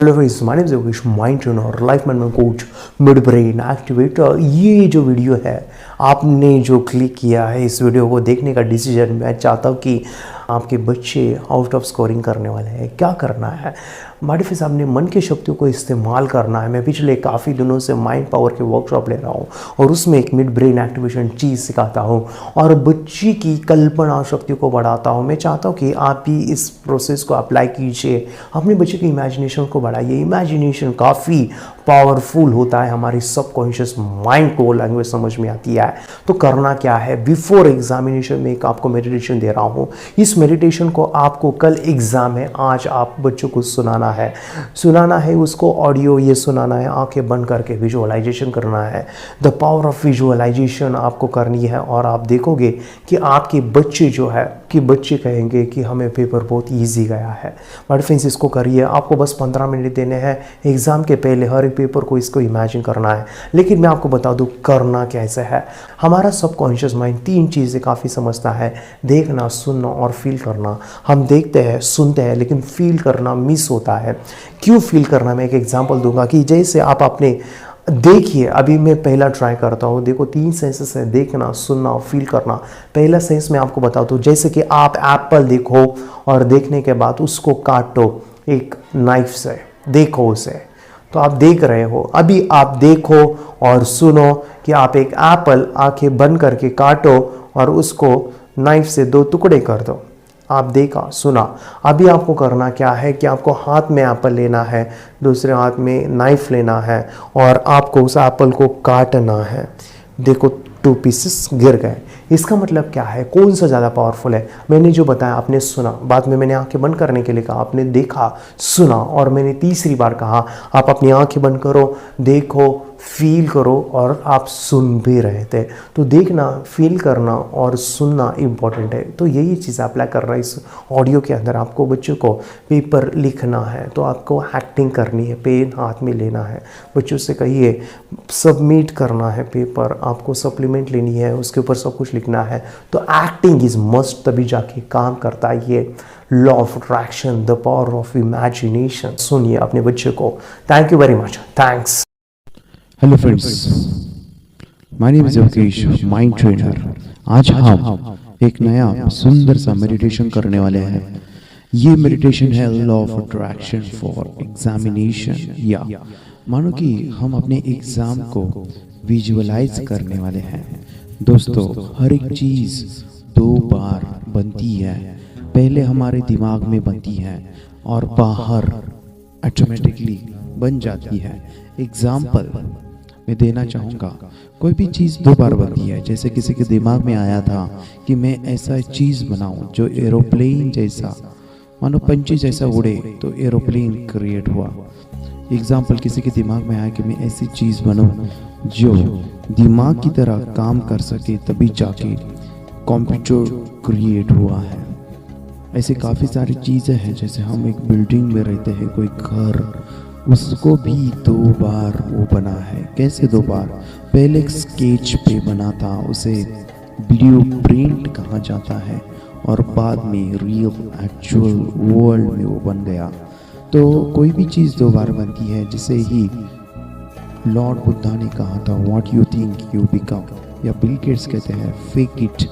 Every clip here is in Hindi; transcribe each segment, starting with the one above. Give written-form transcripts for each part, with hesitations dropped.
Hello friends, my name is Yogesh, mind trainer, life management coach, mid brain activator. ये जो वीडियो है आपने जो क्लिक किया है, इस वीडियो को देखने का डिसीजन मैं चाहता हूँ कि आपके बच्चे आउट ऑफ स्कोरिंग करने वाले हैं। क्या करना है? मॉडिफाई साहब ने मन की शक्तियों को इस्तेमाल करना है। मैं पिछले काफ़ी दिनों से माइंड पावर के वर्कशॉप ले रहा हूँ और उसमें एक मिड ब्रेन एक्टिवेशन चीज़ सिखाता हूँ और बच्ची की कल्पना शक्ति को बढ़ाता हूँ। मैं चाहता हूँ कि आप भी इस प्रोसेस को अप्लाई कीजिए, अपने बच्चे की इमेजिनेशन को बढ़ाइए। इमेजिनेशन काफ़ी पावरफुल होता है, हमारी सबकॉन्शियस माइंड को लैंग्वेज समझ में आती है। तो करना क्या है? बिफोर एग्जामिनेशन में एक आपको मेडिटेशन दे रहा हूँ। इस मेडिटेशन को आपको कल एग्जाम है, आज आप बच्चों को सुनाना है उसको ऑडियो ये सुनाना है, आंखें बंद करके विजुअलाइजेशन करना है। द पावर ऑफ विजुअलाइजेशन आपको करनी है और आप देखोगे कि आपके बच्चे जो है कि बच्चे कहेंगे कि हमें पेपर बहुत इजी गया है। बट फ्रेंड्स, इसको करिए। आपको बस 15 मिनट देने हैं एग्जाम के पहले, हर एक पेपर को इसको इमेजिन करना है। लेकिन मैं आपको बता दूं करना कैसे है। हमारा सबकॉन्शियस माइंड 3 चीज़ें काफ़ी समझता है: देखना, सुनना और फील करना। हम देखते हैं, सुनते हैं, लेकिन फील करना मिस होता है। क्यों फील करना? मैं एक एग्जांपल दूंगा कि जैसे आप अपने देखिए, अभी मैं पहला ट्राई करता हूँ। देखो 3 सेंसेस है: देखना, सुनना और फील करना। पहला सेंस मैं आपको बताता हूँ, जैसे कि आप एप्पल देखो और देखने के बाद उसको काटो एक नाइफ से, देखो उसे, तो आप देख रहे हो। अभी आप देखो और सुनो कि आप एक एप्पल आंखें बंद करके काटो और उसको नाइफ से 2 टुकड़े कर दो। आप देखा, सुना। अभी आपको करना क्या है कि आपको हाथ में एप्पल लेना है, दूसरे हाथ में नाइफ लेना है और आपको उस एप्पल को काटना है। देखो 2 पीसेस गिर गए। इसका मतलब क्या है? कौन सा ज़्यादा पावरफुल है? मैंने जो बताया आपने सुना, बाद में मैंने आंखें बंद करने के लिए कहा, आपने देखा, सुना और मैंने तीसरी बार कहा आप अपनी आंखें बंद करो, देखो, फील करो और आप सुन भी रहे थे। तो देखना, फील करना और सुनना इम्पॉर्टेंट है। तो यही चीज़ अप्लाई कर रहा है इस ऑडियो के अंदर। आपको बच्चों को पेपर लिखना है तो आपको एक्टिंग करनी है, पेन हाथ में लेना है, बच्चों से कहिए सबमिट करना है पेपर, आपको सप्लीमेंट लेनी है, उसके ऊपर सब कुछ लिखना है। तो एक्टिंग इज मस्ट, तभी जाके काम करता है ये law of attraction, the power of imagination. सुनिए अपने बच्चे को। Thank you very much. Thanks. Hello friends, my name is Yogesh, mind trainer. आज हम एक नया सुंदर सा मेडिटेशन करने वाले हैं। ये मेडिटेशन है law of attraction for examination. या मानो कि हम अपने एग्जाम को विजुअलाइज करने वाले हैं। दोस्तों, हर एक चीज़ 2 बार बनती है। पहले हमारे दिमाग में बनती है और बाहर ऑटोमेटिकली बन जाती है। एग्जाम्पल मैं देना चाहूँगा, कोई भी चीज़ 2 बार बनती है। जैसे किसी के दिमाग में आया था कि मैं ऐसा चीज़ बनाऊं जो एरोप्लेन जैसा, मानो पंछी जैसा उड़े, तो एरोप्लेन क्रिएट हुआ। एग्जाम्पल, किसी के दिमाग में आया कि मैं ऐसी चीज़ बनाऊं जो दिमाग की तरह काम कर सके, तभी जाके कंप्यूटर क्रिएट हुआ है। ऐसे काफ़ी सारी चीज़ें हैं। जैसे हम एक बिल्डिंग में रहते हैं, कोई घर, उसको भी 2 बार वो बना है। कैसे 2 बार? पहले एक स्केच पे बना था, उसे ब्लूप्रिंट कहा जाता है और बाद में रियल एक्चुअल वर्ल्ड में वो बन गया। तो कोई भी चीज़ 2 बार बनती है। जिसे ही लॉर्ड बुद्धा ने कहा था, what you think you become, या बिल गेट्स कहते हैं, fake it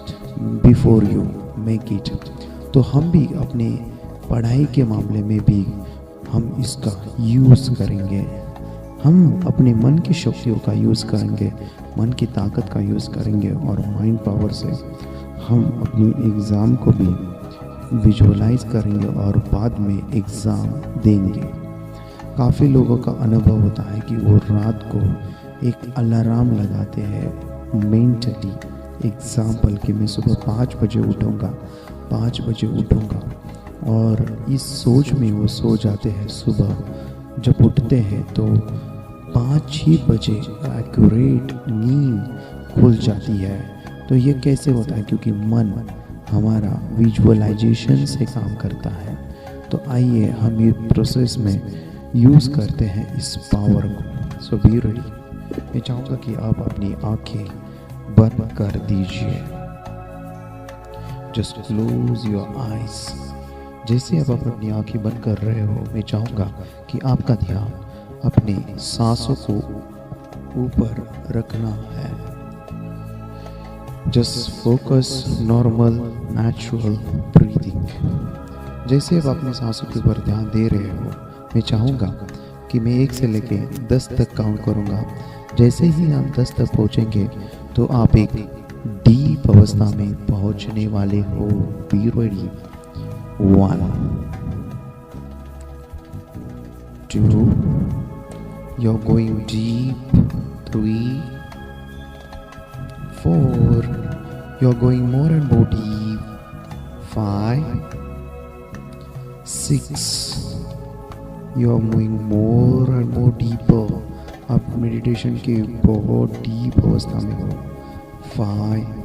before you make it. तो हम भी अपने पढ़ाई के मामले में भी हम इसका यूज़ करेंगे। हम अपने मन की शक्तियों का यूज़ करेंगे, मन की ताकत का यूज़ करेंगे और माइंड पावर से हम अपनी एग्ज़ाम को भी विजुअलाइज करेंगे और बाद में एग्ज़ाम देंगे। काफ़ी लोगों का अनुभव होता है कि वो रात को एक अलार्म लगाते हैं मेंटली। एग्ज़ाम्पल कि मैं सुबह 5 बजे उठूँगा, 5 बजे उठूँगा, और इस सोच में वो सो जाते हैं। सुबह जब उठते हैं तो 5 बजे एक्यूरेट नींद खुल जाती है। तो ये कैसे होता है? क्योंकि मन हमारा विजुअलाइजेशन से काम करता है। तो आइए हम ये प्रोसेस में यूज़ करते हैं इस पावर को। सो बी रेडी। मैं चाहूँगा कि आप अपनी आंखें बंद कर दीजिए। जस्ट क्लोज योर आइज जैसे आप अपनी आंखें बंद कर रहे हो, मैं चाहूँगा कि आपका ध्यान अपने सांसों को ऊपर रखना है। Just focus normal natural breathing. जैसे आप अपने सांसों के ऊपर ध्यान दे रहे हो, मैं चाहूँगा कि मैं 1 से लेके 10 तक काउंट करूँगा। जैसे ही हम 10 तक पहुँचेंगे तो आप एक डीप अवस्था में पहुँचने वाले हो। Be ready. 1 2 you're going deep. 3 4 you're going more and more deep. 5 6 you're moving more and more deeper. आप मेडिटेशन के बहुत डीप अवस्था में हो। 5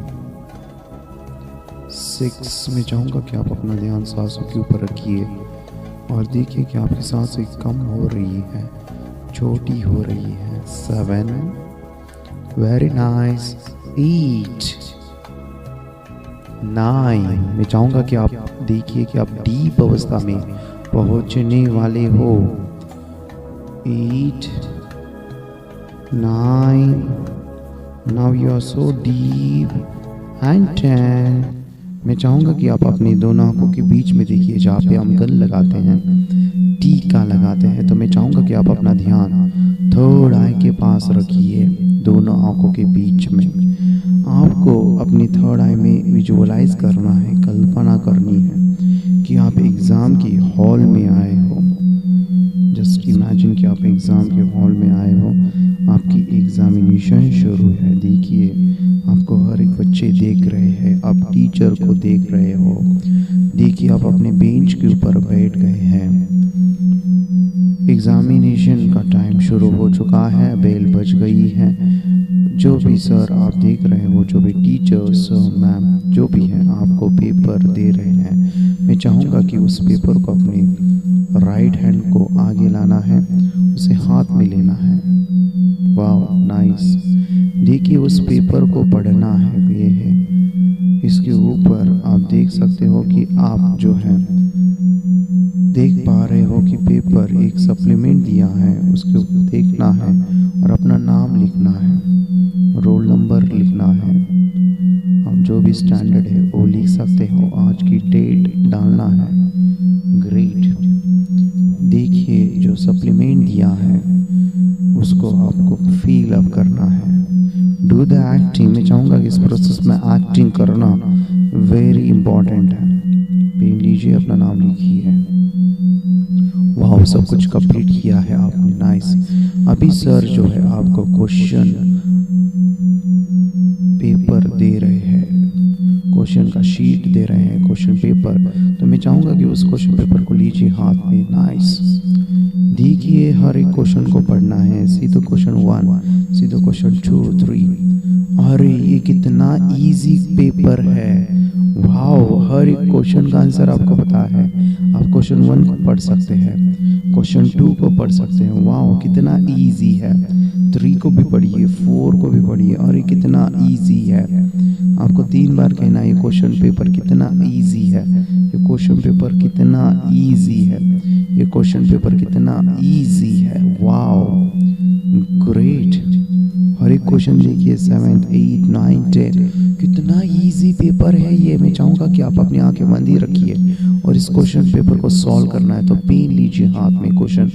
6 मैं चाहूँगा कि आप अपना ध्यान सांसों के ऊपर रखिए और देखिए कि आपकी सांसें कम हो रही है, छोटी हो रही है। 7 वेरी नाइस। 8 9 मैं चाहूँगा कि आप देखिए कि आप डीप अवस्था में पहुँचने वाले हो। 8 9 now you are so deep. And 10 मैं चाहूँगा कि आप अपनी दोनों आंखों के बीच में देखिए, जहाँ पे हम गन लगाते हैं, टीका लगाते हैं। तो मैं चाहूँगा कि आप अपना ध्यान थर्ड आई के पास रखिए, दोनों आंखों के बीच में। आपको अपनी थर्ड आई में विजुअलाइज करना है, कल्पना करनी है कि आप एग्ज़ाम के हॉल में आए हो। जस्ट इमेजिन कि आप एग्ज़ाम के हॉल में आए हो, आपकी एग्जामिनेशन शुरू है। देखिए आपको हर एक बच्चे देख रहे हैं, आप टीचर को देख रहे हो। देखिए आप अपने बेंच के ऊपर बैठ गए हैं। एग्जामिनेशन का टाइम शुरू हो चुका है, बेल बज गई है। जो भी सर आप देख रहे हो, जो भी टीचर सर मैम जो भी है आपको पेपर दे रहे हैं, मैं चाहूँगा कि उस पेपर को अपनी राइट हैंड को आगे लाना है, उसे हाथ में लेना है। वाह नाइस। देखिए उस पेपर को पढ़ना है। ये है, इसके ऊपर आप देख सकते हो कि आप जो है देख पा रहे हो कि पेपर एक सप्लीमेंट दिया है, उसके ऊपर देखना है और अपना नाम लिखना है, रोल नंबर लिखना है। आप जो भी स्टैंडर्ड है वो लिख सकते हो, आज की डेट डालना है। ग्रेट। देखिए जो सप्लीमेंट दिया है उसको आपको फील अप करना है। Do the acting. मैं चाहूँगा कि इस प्रोसेस में एक्टिंग करना वेरी इंपॉर्टेंट है। पेन लीजिए, अपना नाम लिखिए। वाह सब कुछ कंप्लीट किया है आपने, नाइस। अभी सर जो है आपको क्वेश्चन पेपर दे रहे हैं, क्वेश्चन का शीट दे रहे हैं, क्वेश्चन पेपर। तो मैं चाहूँगा कि उस क्वेश्चन पेपर को लीजिए हाथ में। नाइस। देखिए हर एक क्वेश्चन को पढ़ना है, सीधो क्वेश्चन 1, सीधो क्वेश्चन 2, 3। अरे ये कितना इजी पेपर है। वाओ हर एक क्वेश्चन का आंसर आपको पता है। आप क्वेश्चन 1 को पढ़ सकते हैं, क्वेश्चन 2 को पढ़ सकते हैं। वाओ कितना इजी है। 3 को भी पढ़िए, 4 को भी पढ़िए। और ये कितना इजी है। आपको 3 बार कहना है ये क्वेश्चन पेपर कितना इजी है, ये क्वेश्चन पेपर कितना इजी है, ये क्वेश्चन पेपर कितना इजी है। Wow great. हर एक क्वेश्चन देखिए 7, 8, 9, 10 कितना इजी पेपर है ये। मैं चाहूँगा कि आप अपनी आंखें बंद ही रखिए और इस क्वेश्चन पेपर को सॉल्व करना है। तो पेन लीजिए हाथ में, क्वेश्चन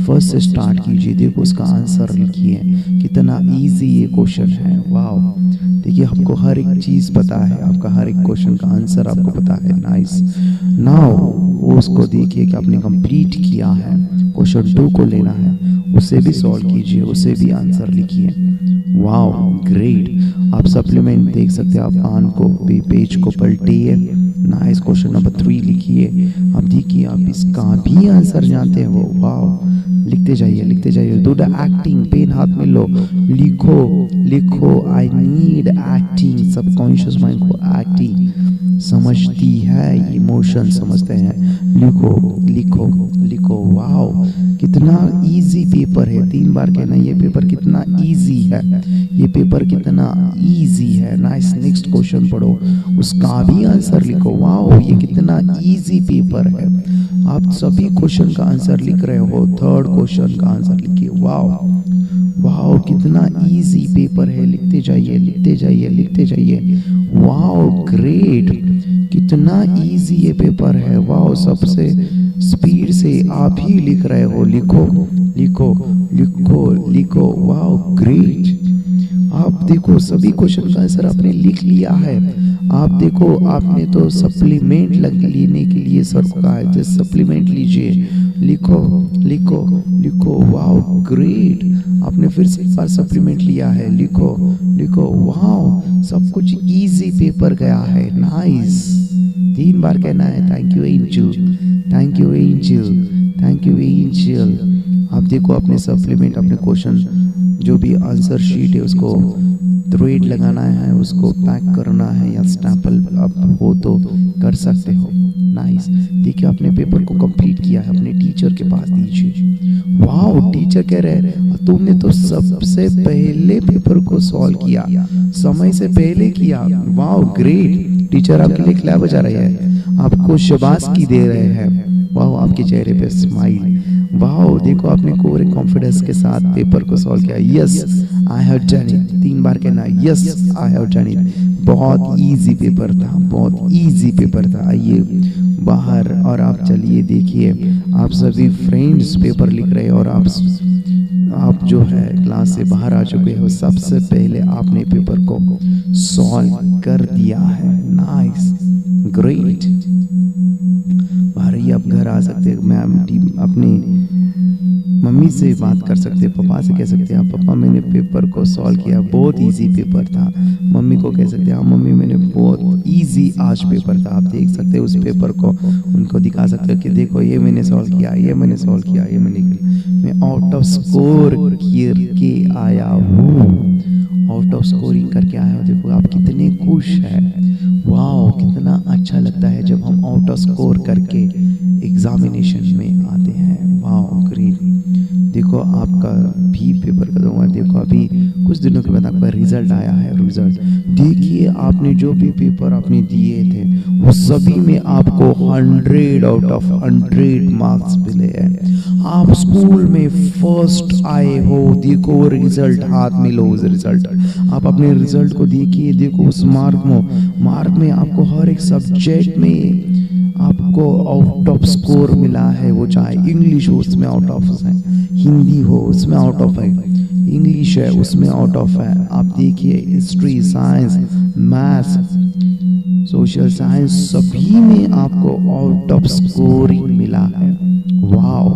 फर्स्ट से स्टार्ट कीजिए। देखो उसका आंसर लिखिए, कितना इजी ये क्वेश्चन है। वाओ देखिए आपको हर एक चीज़ पता है, आपका हर एक क्वेश्चन का आंसर आपको पता है। नाइस। नाउ उसको देखिए कि आपने कंप्लीट किया है। क्वेश्चन 2 को लेना है, उसे भी सॉल्व कीजिए, उसे भी आंसर लिखिए। Wow great. आप सप्लीमेंट देख सकते हैं, आप पान को पेज को पलटिए। नाइस। क्वेश्चन नंबर 3 लिखिए। अब देखिए आप इसका भी आंसर जानते हो। वाओ लिखते जाइए, लिखते जाइए। Do the acting. पेन हाथ में लो, लिखो लिखो। I need acting. Subconscious mind को एक्टिंग समझती है, इमोशन समझते हैं। लिखो लिखो लिखो। वाओ, कितना इजी पेपर है। 3 बार कहना ये पेपर कितना इजी है, ये पेपर कितना इजी है। नाइस। नेक्स्ट क्वेश्चन पढ़ो, उसका भी आंसर लिखो। वाओ, ये कितना इजी पेपर है। आप सभी क्वेश्चन का आंसर लिख रहे हो, 3rd क्वेश्चन का आंसर लिखिए। वाओ वाओ, कितना इजी पेपर है। लिखते जाइए लिखते जाइए लिखते जाइए। वाओ ग्रेट, कितना इजी ये पेपर है। वाओ, सबसे स्पीड से आप ही लिख रहे हो। लिखो लिखो लिखो लिखो। Wow great. आप देखो सभी क्वेश्चन का आंसर आपने लिख लिया है। आप देखो, आपने तो सप्लीमेंट लेने के लिए सर को कहा है, जस्ट सप्लीमेंट लीजिए। लिखो लिखो लिखो। वाओ ग्रेट, आपने फिर से एक बार सप्लीमेंट लिया है। लिखो लिखो। वाओ, सब कुछ इजी पेपर गया है। नाइस। 3 बार कहना है। Thank you angel, thank you angel, thank you angel. आप देखो अपने सप्लीमेंट, अपने क्वेश्चन जो भी आंसर शीट है उसको थ्रेड लगाना है, उसको पैक करना है, या स्टैपल आप हो तो कर सकते हो। नाइस। देखिए आपने पेपर को कंप्लीट किया है, अपने टीचर के पास दीजिए। वाओ, टीचर कह रहे हैं तुमने तो सबसे पहले पेपर को सॉल्व किया, समय से पहले किया। Wow great. टीचर आपके लिए क्लैप बजा रहे हैं, आपको शाबाशी दे रहे हैं। वाओ, आपके चेहरे पे स्माइल। वाओ, देखो आपने पूरे कॉन्फिडेंस के साथ पेपर को सॉल्व किया। Yes I have done it. 3 बार कहना, yes I have done it. बहुत इजी पेपर था, बहुत इजी पेपर था। आइए बाहर और आप चलिए देखिए, आप सभी फ्रेंड्स पेपर लिख रहे हैं और आप जो है क्लास से बाहर आ चुके हो। सबसे पहले आपने पेपर को सॉल्व कर दिया है। Nice great. भाई आप घर आ सकते हैं, मैं अपनी मम्मी से बात कर सकते हैं, पापा से कह सकते हैं आप पापा मैंने पेपर को सॉल्व किया, बहुत इजी पेपर था। मम्मी को कह सकते हैं हाँ मम्मी मैंने बहुत इजी आज पेपर था। आप देख सकते हैं उस पेपर को, उनको दिखा सकते हो कि देखो ये मैंने सॉल्व किया, ये मैंने सॉल्व किया, ये मैं आउट ऑफ स्कोर करके आया हूँ, आउट ऑफ स्कोरिंग करके आया हूँ। देखो आप कितने खुश हैं। वाओ, कितना अच्छा लगता है जब हम आउट ऑफ स्कोर करके एग्जामिनेशन में आते हैं। Wow great. देखो आपका भी पेपर का दूंगा। देखो अभी कुछ दिनों के बाद आपका रिजल्ट आया है। रिजल्ट देखिए, आपने जो भी पेपर आपने दिए थे वो सभी में आपको 100 आउट ऑफ 100 मार्क्स मिले हैं। आप स्कूल में फर्स्ट आए हो। देखो रिजल्ट हाथ में लो, उस रिजल्ट आप अपने रिजल्ट को देखिए। देखो उस मार्क में आपको हर एक सब्जेक्ट में आपको आउट ऑफ स्कोर मिला है। वो चाहे इंग्लिश हो उसमें आउट ऑफ है, हिंदी हो उसमें आउट ऑफ है, इंग्लिश है उसमें आउट ऑफ है। आप देखिए history, science, maths, social science सभी में आपको आउट ऑफ स्कोरिंग मिला है। वाओ,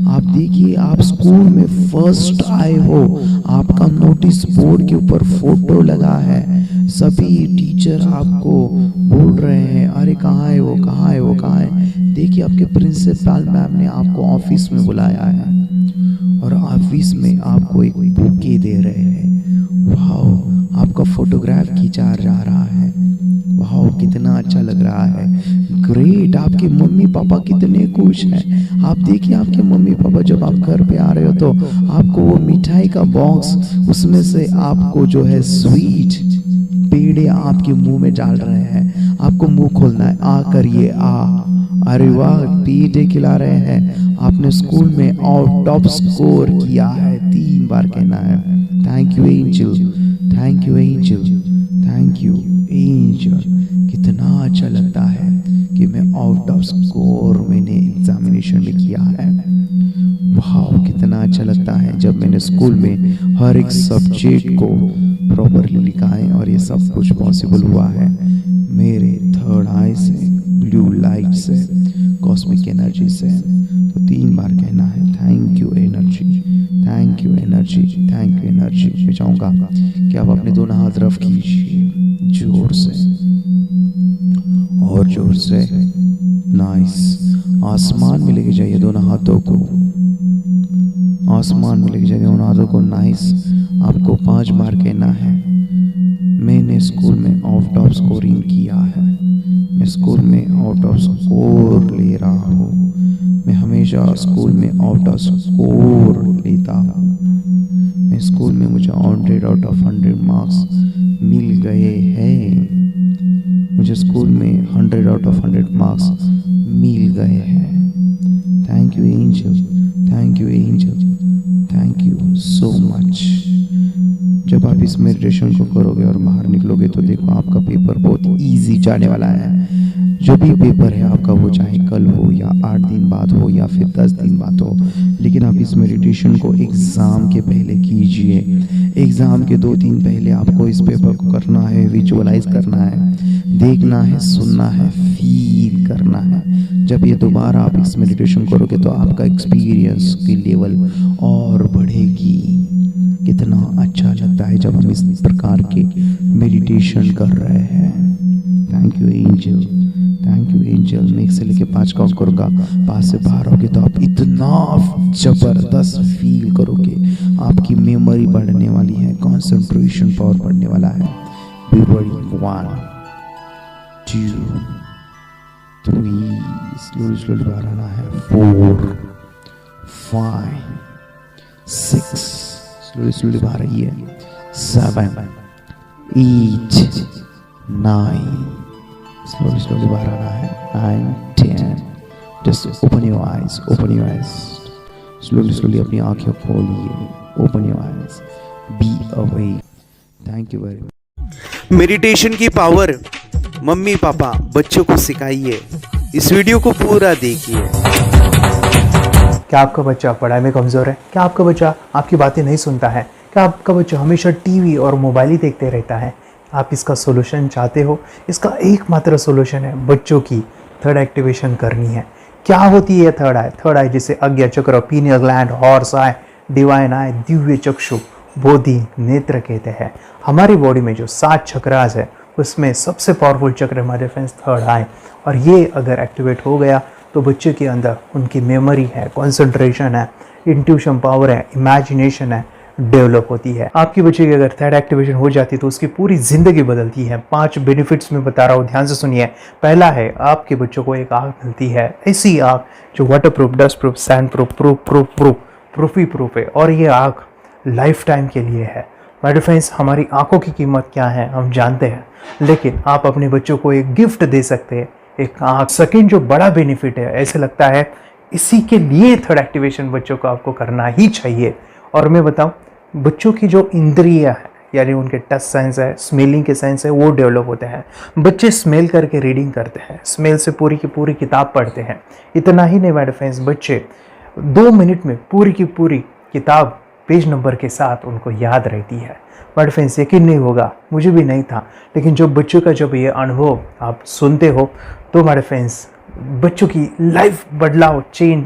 आप देखिए आप स्कूल में फर्स्ट आए हो। आपका नोटिस बोर्ड के ऊपर फोटो लगा है। सभी टीचर आपको बोल रहे हैं अरे कहाँ है वो, कहाँ है वो, कहाँ है। देखिए आपके प्रिंसिपल मैम ने आपको ऑफिस में बुलाया है और ऑफिस में आपको एक बुके दे रहे हैं। वाओ, आपका फोटोग्राफ खींचा जा रहा है। वाओ, कितना अच्छा लग रहा है। ग्रेट। आपके मम्मी पापा कितने खुश हैं। आप देखिए आपके मम्मी पापा जब आप घर पे आ रहे हो तो आपको वो मिठाई का बॉक्स, उसमें से आपको जो है स्वीट पेड़े आपके मुंह में डाल रहे हैं। आपको मुंह खोलना है, आ करिए आ। अरे वाह, पेड़े खिला रहे हैं। आपने स्कूल में आउट ऑफ स्कोर किया है। 3 बार कहना है thank you angel, thank you angel, thank you angel. कितना अच्छा लगता है कि मैं आउट ऑफ स्कोर मैंने एग्जामिनेशन में किया है। वाह, कितना अच्छा लगता है जब मैंने स्कूल में हर एक सब्जेक्ट को प्रॉपरली लिखा है और ये सब कुछ पॉसिबल हुआ है मेरे थर्ड आई से, ब्लू लाइट से, कॉस्मिक एनर्जी से। तो 3 बार कहना है thank you energy, thank you energy, thank you energy. मैं चाहूँगा कि आप अपने दोनों हाथ रफ कीजिए जोर से और जोर से। नाइस। आसमान में लेके जाइए दोनों हाथों को, आसमान में लेके जाइए दोनों हाथों को। नाइस। आपको 5 बार कहना है मैंने स्कूल में आउट ऑफ स्कोरिंग किया है, मैं स्कूल में आउट ऑफ स्कोर ले रहा हूँ। मैं हमेशा स्कूल में आउट ऑफ स्कोर लेता हूँ। मैं स्कूल में मुझे 100 आउट ऑफ 100 मार्क्स मिल गए हैं। मुझे स्कूल में 100 आउट ऑफ 100 मार्क्स मिल गए हैं। Thank you angel, thank you angel, thank you so much. जब आप इस मेडिटेशन को करोगे और बाहर निकलोगे तो देखो आपका पेपर बहुत इजी जाने वाला है। जो भी पेपर है आपका, वो चाहे कल हो या 8 दिन बाद हो या फिर 10 दिन बाद हो, लेकिन आप इस मेडिटेशन को एग्ज़ाम के पहले कीजिए। एग्ज़ाम के 2 दिन पहले आपको इस पेपर को करना है, विजुअलाइज करना है, देखना है, सुनना है, फील करना है। जब ये दोबारा आप इस मेडिटेशन करोगे तो आपका एक्सपीरियंस की लेवल और बढ़ेगी। कितना अच्छा लगता है जब हम इस प्रकार के मेडिटेशन कर रहे हैं। Thank you angel, thank you angel. मैं 1 से लेके 5 काउंट करूँगा, 5 से बाहर होगे तो आप इतना ज़बरदस्त फील करोगे। आपकी मेमोरी बढ़ने वाली है, कंसंट्रेशन पावर बढ़ने वाला है। Be ready. 1 2 3, स्लोली बाहर आना है। 4 5 6, स्लोली बाहर आइए। 7 8 9, स्लोली बाहर आना है। 9 10, just open your eyes, open your eyes. Slowly अपनी आंखें खोलिए। Open your eyes, be awake. Thank you very much. Meditation की पावर मम्मी पापा बच्चों को सिखाइए। इस वीडियो को पूरा देखिए। क्या आपका बच्चा पढ़ाई में कमज़ोर है? क्या आपका बच्चा आपकी बातें नहीं सुनता है? क्या आपका बच्चा हमेशा टीवी और मोबाइल ही देखते रहता है? आप इसका सोल्यूशन चाहते हो? इसका एकमात्र सोल्यूशन है बच्चों की थर्ड एक्टिवेशन करनी है। क्या होती है थर्ड आई? थर्ड आई जिसे Ajna chakra, pineal gland, Horus eye, divine eye, दिव्य चक्षु, बोधि नेत्र कहते हैं। हमारी बॉडी में जो 7 चक्रास है उसमें सबसे पावरफुल चक्र हमारे फ्रेंड्स थर्ड आई, और ये अगर एक्टिवेट हो गया तो बच्चे के अंदर उनकी मेमोरी है, कंसंट्रेशन है, इंट्यूशन पावर है, इमेजिनेशन है, डेवलप होती है। आपकी बच्चे की अगर थर्ड एक्टिवेशन हो जाती है तो उसकी पूरी जिंदगी बदलती है। 5 बेनिफिट्स में बता रहा हूँ, ध्यान से सुनिए। पहला है आपके बच्चों को एक आँख मिलती है, ऐसी आँख जो water proof, dust proof, sand proof, proof ही प्रूफ है, और ये आँख लाइफ टाइम के लिए है। माय फ्रेंड्स, हमारी आंखों की कीमत क्या है हम जानते हैं, लेकिन आप अपने बच्चों को एक गिफ्ट दे सकते हैं, एक आँख। सेकेंड जो बड़ा बेनिफिट है, ऐसे लगता है इसी के लिए थर्ड एक्टिवेशन बच्चों को आपको करना ही चाहिए। और मैं बताऊं, बच्चों की जो इंद्रियां है, यानी उनके टच सेंस है, स्मेलिंग के सेंस है, वो डेवलप होते हैं। बच्चे स्मेल करके रीडिंग करते हैं, स्मेल से पूरी की पूरी किताब पढ़ते हैं। इतना ही नहीं माय फ्रेंड्स, बच्चे 2 मिनट में पूरी की पूरी किताब पेज नंबर के साथ उनको याद रहती है। बट फ्रेंड्स, यकीन नहीं होगा, मुझे भी नहीं था, लेकिन जो बच्चों का जब ये अनुभव आप सुनते हो तो हमारे फ्रेंड्स बच्चों की लाइफ बदलाव, चेंज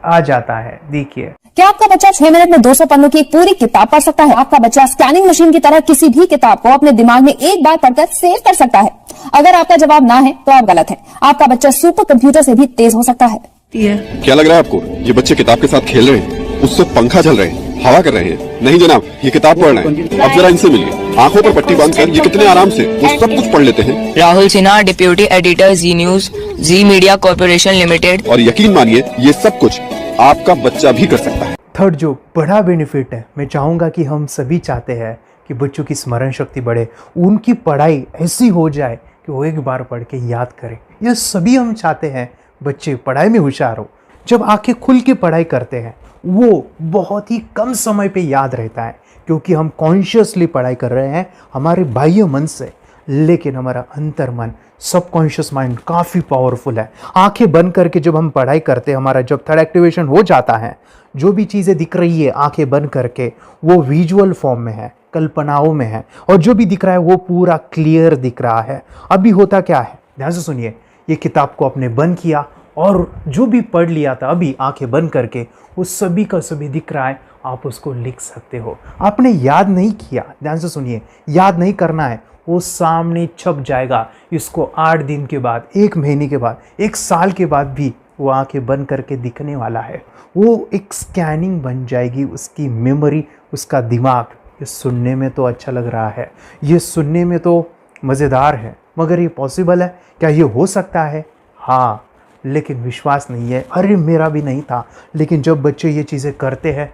आ जाता है। देखिए, क्या आपका बच्चा 6 मिनट में 200 पन्नों की एक पूरी किताब पढ़ सकता है? आपका बच्चा स्कैनिंग मशीन की तरह किसी भी किताब को अपने दिमाग में एक बार पढ़कर सेव कर सकता है? अगर आपका जवाब ना है तो आप गलत हैं। आपका बच्चा सुपर कंप्यूटर से भी तेज हो सकता है। क्या लग रहा है आपको? ये बच्चे किताब के साथ खेल रहे हैं, उससे पंखा झल रहे हैं, हवा कर रहे हैं? नहीं जनाब, ये किताब पढ़ रहे हैं। अब जरा इनसे मिलिए। आंखों पर पट्टी बांधकर ये कितने आराम से वो सब कुछ पढ़ लेते हैं। राहुल सिन्हा, डिप्यूटी एडिटर, जी न्यूज, जी मीडिया कॉर्पोरेशन लिमिटेड। और यकीन मानिए, ये सब कुछ आपका बच्चा भी कर सकता है। थर्ड जो बड़ा बेनिफिट है, मैं चाहूँगा कि हम सभी चाहते हैं कि बच्चों की स्मरण शक्ति बढ़े, उनकी पढ़ाई ऐसी हो जाए कि वो एक बार पढ़ के याद करें। यह सभी हम चाहते हैं बच्चे पढ़ाई में होशियार हो। जब आंखें खुल के पढ़ाई करते हैं वो बहुत ही कम समय पे याद रहता है, क्योंकि हम कॉन्शियसली पढ़ाई कर रहे हैं हमारे बाह्य मन से, लेकिन हमारा अंतर मन, सबकॉन्शियस माइंड काफ़ी पावरफुल है। आंखें बंद करके जब हम पढ़ाई करते हैं, हमारा जब थर्ड एक्टिवेशन हो जाता है, जो भी चीज़ें दिख रही है आंखें बंद करके, वो विजुअल फॉर्म में है, कल्पनाओं में है, और जो भी दिख रहा है वो पूरा क्लियर दिख रहा है। अभी होता क्या है, ध्यान से सुनिए। ये किताब को आपने बंद किया और जो भी पढ़ लिया था अभी आंखें बंद करके, वो सभी का सभी दिख रहा है, आप उसको लिख सकते हो। आपने याद नहीं किया, ध्यान से सुनिए, याद नहीं करना है, वो सामने छप जाएगा। इसको 8 दिन के बाद, 1 महीने के बाद, 1 साल के बाद भी वो आंखें बंद करके दिखने वाला है। वो एक स्कैनिंग बन जाएगी, उसकी मेमोरी, उसका दिमाग। ये सुनने में तो अच्छा लग रहा है, ये सुनने में तो मज़ेदार है, मगर ये पॉसिबल है क्या? ये हो सकता है, हाँ, लेकिन विश्वास नहीं है। अरे मेरा भी नहीं था, लेकिन जब बच्चे ये चीज़ें करते हैं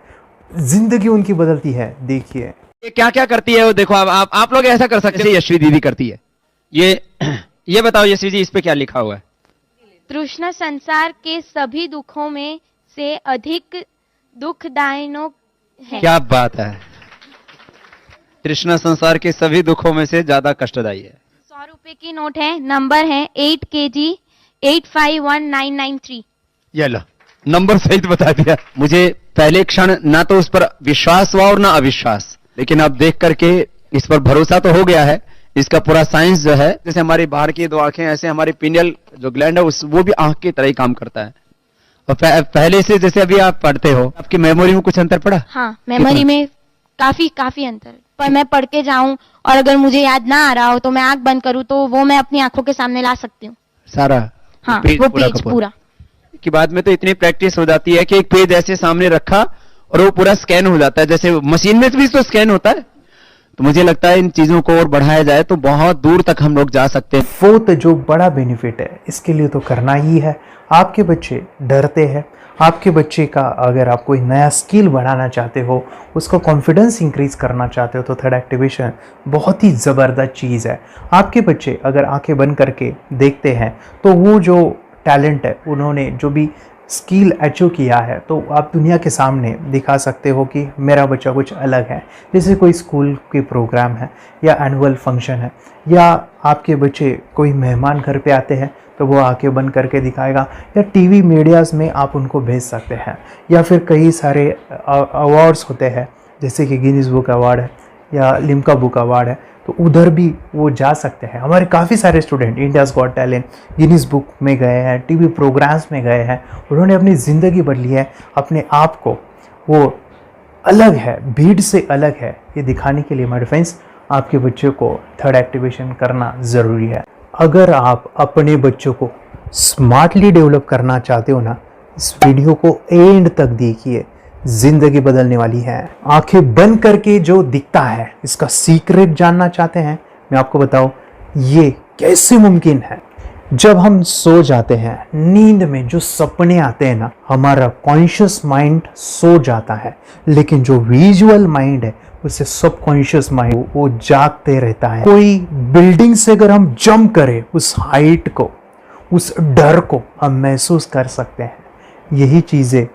जिंदगी उनकी बदलती है। देखिए ये क्या क्या करती है वो देखो। अब आप लोग ऐसा कर सकते हैं, यशवी दीदी करती है। ये बताओ यशवी जी, इस पे क्या लिखा हुआ है? तृष्णा संसार के सभी दुखों में से अधिक दुखदायक है। क्या बात है, तृष्णा संसार के सभी दुखों में से ज्यादा कष्टदायी है। 100 रुपए की नोट है, नंबर है 8 kg 851993। ये लो, नंबर सहित बता दिया। मुझे पहले क्षण ना तो उस पर विश्वास हुआ और ना अविश्वास, लेकिन अब देख करके इस पर भरोसा तो हो गया है। इसका पूरा साइंस जो है, जैसे हमारी बाहर की 2 आंखें, ऐसे हमारी पिनियल जो ग्लैंड है वो भी आंख की तरह ही काम करता है। और पहले से जैसे अभी आप पढ़ते हो, आपकी मेमोरी में कुछ अंतर पड़ा? हाँ, मेमोरी में काफी अंतर। पर मैं पढ़ के जाऊं और अगर मुझे याद ना आ रहा हो तो मैं आंख बंद करूं तो वो मैं अपनी आंखों के सामने ला सकती हूँ सारा। हाँ, वो पेज पूरा की बाद में तो इतनी प्रैक्टिस हो जाती है कि एक पेज ऐसे सामने रखा और वो पूरा स्कैन हो जाता है, जैसे मशीन में भी तो स्कैन होता है। तो मुझे लगता है इन चीजों को और बढ़ाया जाए तो बहुत दूर तक हम लोग जा सकते हैं। फोर्थ जो बड़ा बेनिफिट है, इसके लिए तो करना ही है। आपके बच्चे डरते हैं, आपके बच्चे का अगर आप कोई नया स्किल बढ़ाना चाहते हो, उसका कॉन्फिडेंस इंक्रीज करना चाहते हो, तो थर्ड एक्टिवेशन बहुत ही ज़बरदस्त चीज़ है। आपके बच्चे अगर आंखें बंद करके देखते हैं तो वो जो टैलेंट है, उन्होंने जो भी स्किल अचीव किया है, तो आप दुनिया के सामने दिखा सकते हो कि मेरा बच्चा कुछ अलग है। जैसे कोई स्कूल के प्रोग्राम है या एनुअल फंक्शन है, या आपके बच्चे कोई मेहमान घर पे आते हैं तो वो आंखें बंद करके दिखाएगा, या टीवी मीडियाज़ में आप उनको भेज सकते हैं, या फिर कई सारे अवार्ड्स होते हैं जैसे कि गिनीज बुक अवार्ड है या लिम्का बुक अवार्ड है, तो उधर भी वो जा सकते हैं। हमारे काफ़ी सारे student India's got talent, Guinness book में गए हैं, टीवी प्रोग्राम्स में गए हैं, उन्होंने अपनी ज़िंदगी बदली है, अपने आप को वो अलग है, भीड़ से अलग है, ये दिखाने के लिए मेरे फ्रेंड्स आपके बच्चों को थर्ड एक्टिवेशन करना ज़रूरी है। अगर आप अपने बच्चों को स्मार्टली डेवलप करना चाहते हो ना, इस वीडियो को एंड तक देखिए, जिंदगी बदलने वाली है। आंखें बंद करके जो दिखता है, इसका सीक्रेट जानना चाहते हैं? मैं आपको बताऊं ये कैसे मुमकिन है। जब हम सो जाते हैं, नींद में जो सपने आते हैं ना, हमारा कॉन्शियस माइंड सो जाता है, लेकिन जो विजुअल माइंड है उससे सबकॉन्शियस माइंड वो जागते रहता है। कोई बिल्डिंग से अगर हम जंप करें, उस हाइट को, उस डर को हम महसूस कर सकते हैं। यही चीज़ें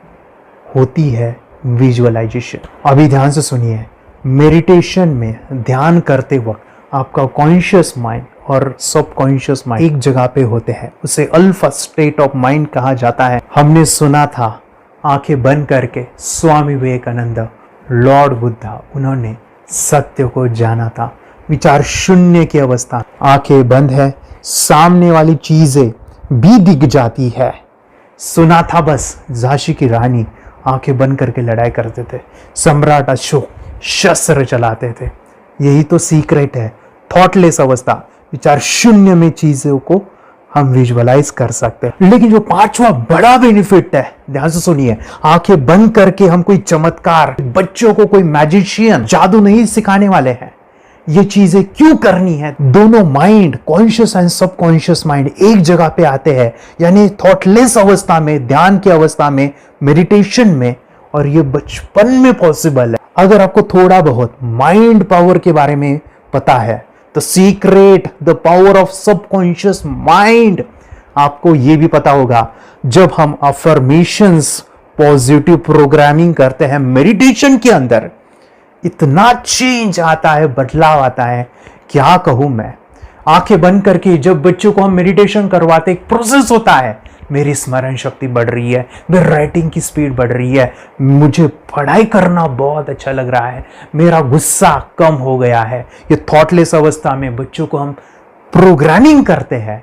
होती है विजुअलाइजेशन। अभी ध्यान से सुनिए, मेडिटेशन में ध्यान करते वक्त आपका कॉन्शियस माइंड और सबकॉन्शियस माइंड एक जगह पे होते हैं, उसे अल्फा स्टेट ऑफ माइंड कहा जाता है। हमने सुना था आंखें बंद करके स्वामी विवेकानंद, लॉर्ड बुद्धा, उन्होंने सत्य को जाना था। विचार शून्य की अवस्था, आंखें बंद है, सामने वाली चीजें भी दिख जाती है। सुना था बस झांसी की रानी आंखें बंद करके लड़ाई करते थे, सम्राट अशोक शस्त्र चलाते थे। यही तो सीक्रेट है, थॉटलेस अवस्था, विचार शून्य में चीजों को हम विजुअलाइज कर सकते हैं। लेकिन जो पांचवा बड़ा बेनिफिट है, ध्यान से सुनिए, आंखें बंद करके हम कोई चमत्कार, बच्चों को कोई मैजिशियन जादू नहीं सिखाने वाले हैं। ये चीजें क्यों करनी है? दोनों mind, conscious and subconscious mind एक जगह पे आते हैं, यानी थॉटलेस अवस्था में, ध्यान की अवस्था में, मेडिटेशन में, और ये बचपन में पॉसिबल है। अगर आपको थोड़ा बहुत माइंड पावर के बारे में पता है, the secret, the power of subconscious mind, आपको ये भी पता होगा जब हम अफर्मेशंस, पॉजिटिव प्रोग्रामिंग करते हैं मेडिटेशन के अंदर, इतना चेंज आता है, बदलाव आता है, क्या कहूं मैं। आंखें बंद करके जब बच्चों को हम मेडिटेशन करवाते, एक प्रोसेस होता है, मेरी स्मरण शक्ति बढ़ रही है, मेरी राइटिंग की स्पीड बढ़ रही है, मुझे पढ़ाई करना बहुत अच्छा लग रहा है, मेरा गुस्सा कम हो गया है। ये थॉटलेस अवस्था में बच्चों को हम प्रोग्रामिंग करते हैं,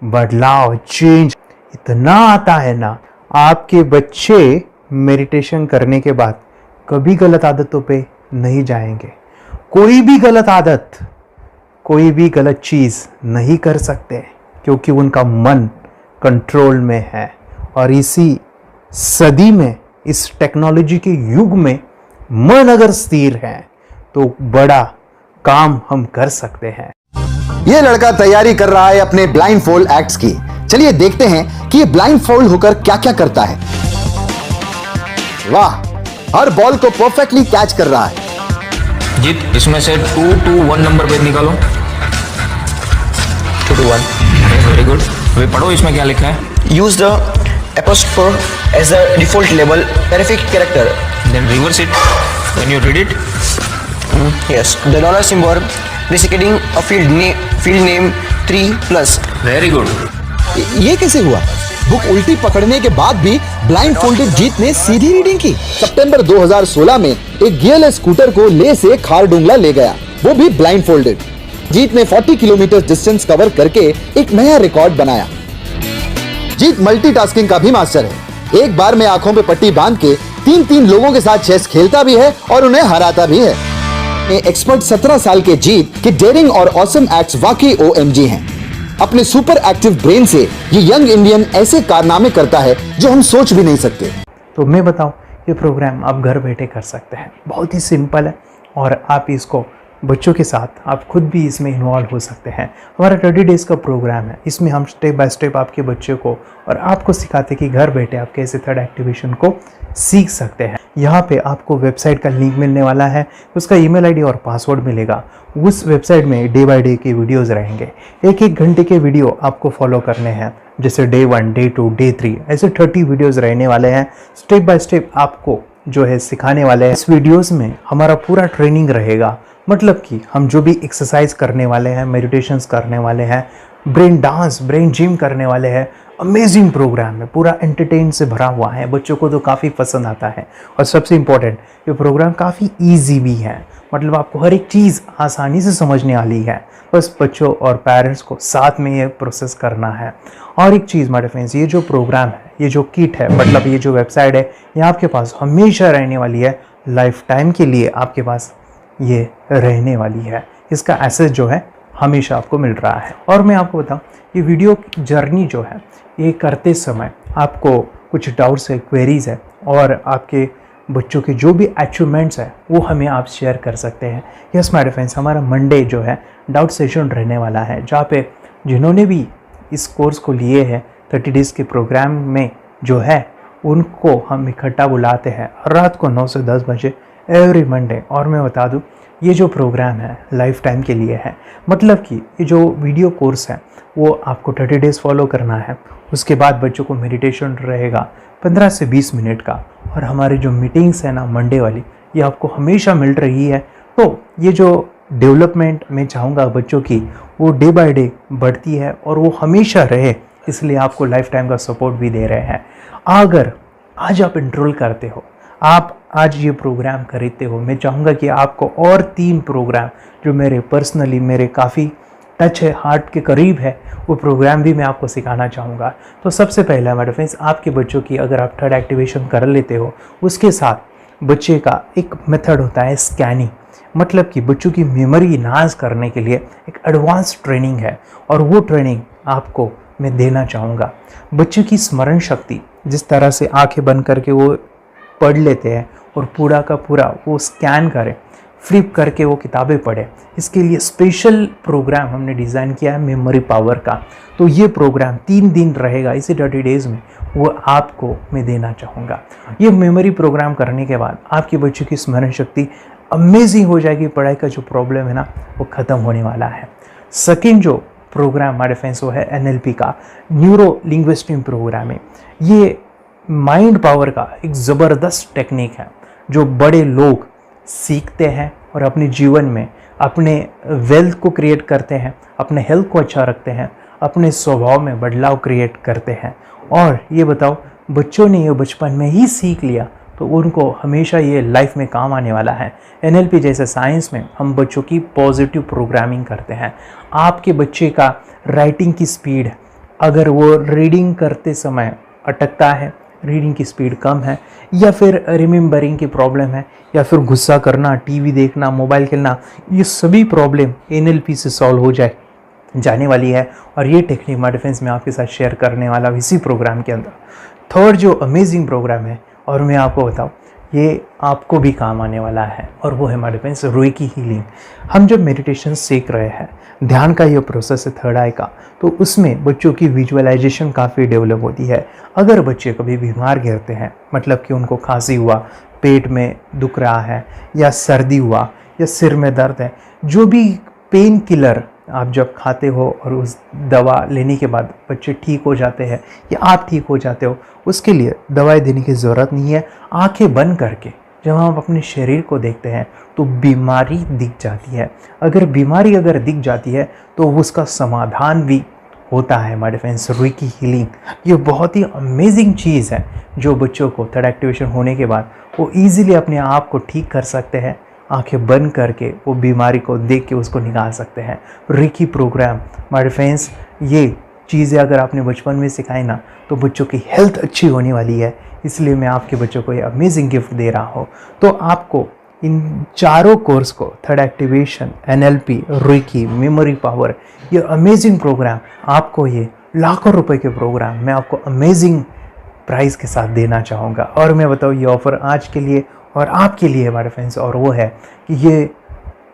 बदलाव, चेंज इतना आता है ना। आपके बच्चे मेडिटेशन करने के बाद कभी गलत आदतों पे नहीं जाएंगे, कोई भी गलत आदत, कोई भी गलत चीज नहीं कर सकते, क्योंकि उनका मन कंट्रोल में है। और इसी सदी में, इस टेक्नोलॉजी के युग में, मन अगर स्थिर है तो बड़ा काम हम कर सकते हैं। ये लड़का तैयारी कर रहा है अपने ब्लाइंड फोल्ड एक्ट्स की। चलिए देखते हैं कि ये ब्लाइंड फोल्ड होकर क्या क्या करता है। वाह, हर बॉल को परफेक्टली कैच कर रहा है। जीत, इसमें से 2 to 1 नंबर भेद निकालो। 2 to 1, वेरी गुड। अभी पढ़ो इसमें क्या लिखा है। Use the apostrophe as a default label terrific character. Then reverse it when you read it. Yes, the dollar symbol preceding a field name 3+. Very good. ये कैसे हुआ? बुक उल्टी पकड़ने के बाद भी ब्लाइंड फोल्डेड जीत ने सीधी रीडिंग की। सितंबर 2016 में एक गियरलेस स्कूटर को ले से खारडुंगला ले गया, वो भी ब्लाइंड फोल्डेड। जीत ने 40 किलोमीटर डिस्टेंस कवर करके एक नया रिकॉर्ड बनाया। जीत मल्टीटास्किंग का भी मास्टर है। एक बार में आंखों पे पट्टी बांध के 3-3 लोगों के साथ चेस खेलता भी है और उन्हें हराता भी है। एक्सपर्ट 17 साल के जीत के डेयरिंग और ऑसम एक्ट्स वाकई OMG हैं। अपने सुपर एक्टिव ब्रेन से ये यंग इंडियन ऐसे कारनामे करता है जो हम सोच भी नहीं सकते। तो मैं बताऊं, ये प्रोग्राम आप घर बैठे कर सकते हैं, बहुत ही सिंपल है और आप इसको बच्चों के साथ आप खुद भी इसमें इन्वॉल्व हो सकते हैं। हमारा 30 डेज़ का प्रोग्राम है, इसमें हम स्टेप बाय स्टेप आपके बच्चे को और आपको सिखाते हैं कि घर बैठे आप कैसे थर्ड एक्टिवेशन को सीख सकते हैं। यहाँ पे आपको वेबसाइट का लिंक मिलने वाला है, उसका ईमेल आईडी और पासवर्ड मिलेगा। उस वेबसाइट में डे बाय डे के वीडियोज़ रहेंगे, 1-1 घंटे के वीडियो आपको फॉलो करने हैं, जैसे डे 1, डे 2, डे 3 ऐसे 30 वीडियोज़ रहने वाले हैं। स्टेप बाय स्टेप आपको जो है सिखाने वाले हैं। इस वीडियोज़ में हमारा पूरा ट्रेनिंग रहेगा, मतलब कि हम जो भी एक्सरसाइज करने वाले हैं, मेडिटेशंस करने वाले हैं, ब्रेन डांस, ब्रेन जिम करने वाले हैं। अमेजिंग प्रोग्राम है, पूरा एंटरटेन से भरा हुआ है, बच्चों को तो काफ़ी पसंद आता है। और सबसे इम्पोर्टेंट, ये प्रोग्राम काफ़ी ईजी भी है, मतलब आपको हर एक चीज़ आसानी से समझने वाली है। बस बच्चों और पेरेंट्स को साथ में ये प्रोसेस करना है। और एक चीज़ माय फ्रेंड्स, ये जो प्रोग्राम है, ये जो किट है, मतलब ये जो वेबसाइट है, ये आपके पास हमेशा रहने वाली है, लाइफ टाइम के लिए आपके पास ये रहने वाली है। इसका एक्सेस जो है हमेशा आपको मिल रहा है। और मैं आपको बताऊं, ये वीडियो जर्नी जो है, ये करते समय आपको कुछ डाउट्स है, क्वेरीज़ है और आपके बच्चों के जो भी अचीवमेंट्स है वो हमें आप शेयर कर सकते हैं। यस माय फ्रेंड्स, हमारा मंडे जो है डाउट सेशन रहने वाला है, जहाँ पे जिन्होंने भी इस कोर्स को लिए हैं 30 डेज़ के प्रोग्राम में जो है उनको हम इकट्ठा बुलाते हैं रात को 9 से 10 बजे एवरी मंडे। और मैं बता दूं, ये जो प्रोग्राम है लाइफ टाइम के लिए है, मतलब कि ये जो वीडियो कोर्स है वो आपको 30 डेज़ फॉलो करना है। उसके बाद बच्चों को मेडिटेशन रहेगा 15 से 20 मिनट का, और हमारी जो मीटिंग्स है ना मंडे वाली, ये आपको हमेशा मिल रही है। तो ये जो डेवलपमेंट मैं चाहूँगा बच्चों की, वो डे बाय डे बढ़ती है और वो हमेशा रहे, इसलिए आपको लाइफ टाइम का सपोर्ट भी दे रहे हैं। अगर आज आप एनरोल करते हो, आप आज ये प्रोग्राम खरीदते हो, मैं चाहूँगा कि आपको और 3 प्रोग्राम जो मेरे पर्सनली मेरे काफ़ी टच है, हार्ट के करीब है, वो प्रोग्राम भी मैं आपको सिखाना चाहूँगा। तो सबसे पहला मेरे फ्रेंड्स, आपके बच्चों की अगर आप थर्ड एक्टिवेशन कर लेते हो, उसके साथ बच्चे का एक मेथड होता है स्कैनिंग, मतलब कि बच्चों की मेमोरी इन्हांस करने के लिए एक एडवांस ट्रेनिंग है, और वो ट्रेनिंग आपको मैं देना चाहूँगा। बच्चों की स्मरण शक्ति, जिस तरह से आंखें बंद करके वो पढ़ लेते हैं और पूरा का पूरा वो स्कैन करें, फ्लिप करके वो किताबें पढ़े, इसके लिए स्पेशल प्रोग्राम हमने डिज़ाइन किया है मेमोरी पावर का। तो ये प्रोग्राम 3 दिन रहेगा, इसी 30 डेज़ में वो आपको मैं देना चाहूँगा। ये मेमोरी प्रोग्राम करने के बाद आपके बच्चों की स्मरण शक्ति अमेजिंग हो जाएगी, पढ़ाई का जो प्रॉब्लम है ना वो ख़त्म होने वाला है। सेकेंड जो प्रोग्राम हमारे फ्रेंड्स वो है NLP का, न्यूरो लिंग्विस्टिक प्रोग्राम है। ये माइंड पावर का एक ज़बरदस्त टेक्निक है जो बड़े लोग सीखते हैं और अपने जीवन में अपने वेल्थ को क्रिएट करते हैं, अपने हेल्थ को अच्छा रखते हैं, अपने स्वभाव में बदलाव क्रिएट करते हैं। और ये बताओ, बच्चों ने ये बचपन में ही सीख लिया तो उनको हमेशा ये लाइफ में काम आने वाला है। NLP जैसे साइंस में हम बच्चों की पॉजिटिव प्रोग्रामिंग करते हैं। आपके बच्चे का राइटिंग की स्पीड, अगर वो रीडिंग करते समय अटकता है, रीडिंग की स्पीड कम है, या फिर रिमेंबरिंग की प्रॉब्लम है, या फिर गुस्सा करना, टीवी देखना, मोबाइल खेलना, ये सभी प्रॉब्लम NLP से सॉल्व हो जाने वाली है। और ये टेक्निक माय फ्रेंड्स मैं आपके साथ शेयर करने वाला हूँ इसी प्रोग्राम के अंदर। थर्ड जो अमेजिंग प्रोग्राम है, और मैं आपको बताऊँ ये आपको भी काम आने वाला है, और वो है हमारे फ्रेंड्स रेकी हीलिंग। हम जब मेडिटेशन सीख रहे हैं, ध्यान का ये प्रोसेस है थर्ड आई का, तो उसमें बच्चों की विजुअलाइजेशन काफ़ी डेवलप होती है। अगर बच्चे कभी बीमार गिरते हैं, मतलब कि उनको खांसी हुआ, पेट में दुख रहा है, या सर्दी हुआ, या सिर में दर्द है, जो भी पेन किलर आप जब खाते हो और उस दवा लेने के बाद बच्चे ठीक हो जाते हैं या आप ठीक हो जाते हो, उसके लिए दवाई देने की ज़रूरत नहीं है। आंखें बंद करके जब हम अपने शरीर को देखते हैं तो बीमारी दिख जाती है। अगर बीमारी दिख जाती है तो उसका समाधान भी होता है हमारे फ्रेंड्स। रेकी हीलिंग ये बहुत ही अमेजिंग चीज़ है जो बच्चों को थर्ड एक्टिवेशन होने के बाद वो ईज़िली अपने आप को ठीक कर सकते हैं। आंखें बंद करके वो बीमारी को देख के उसको निकाल सकते हैं। रेकी प्रोग्राम हमारे फ्रेंड्स, ये चीज़ें अगर आपने बचपन में सिखाई ना तो बच्चों की हेल्थ अच्छी होने वाली है। इसलिए मैं आपके बच्चों को ये अमेजिंग गिफ्ट दे रहा हूँ। तो आपको इन चारों कोर्स को, third activation, NLP, reiki, memory power, ये अमेजिंग प्रोग्राम, आपको ये लाखों रुपए के प्रोग्राम मैं आपको अमेजिंग प्राइस के साथ देना चाहूँगा। और मैं बताऊँ ये ऑफ़र आज के लिए और आपके लिए हमारे फ्रेंड्स, और वो है कि ये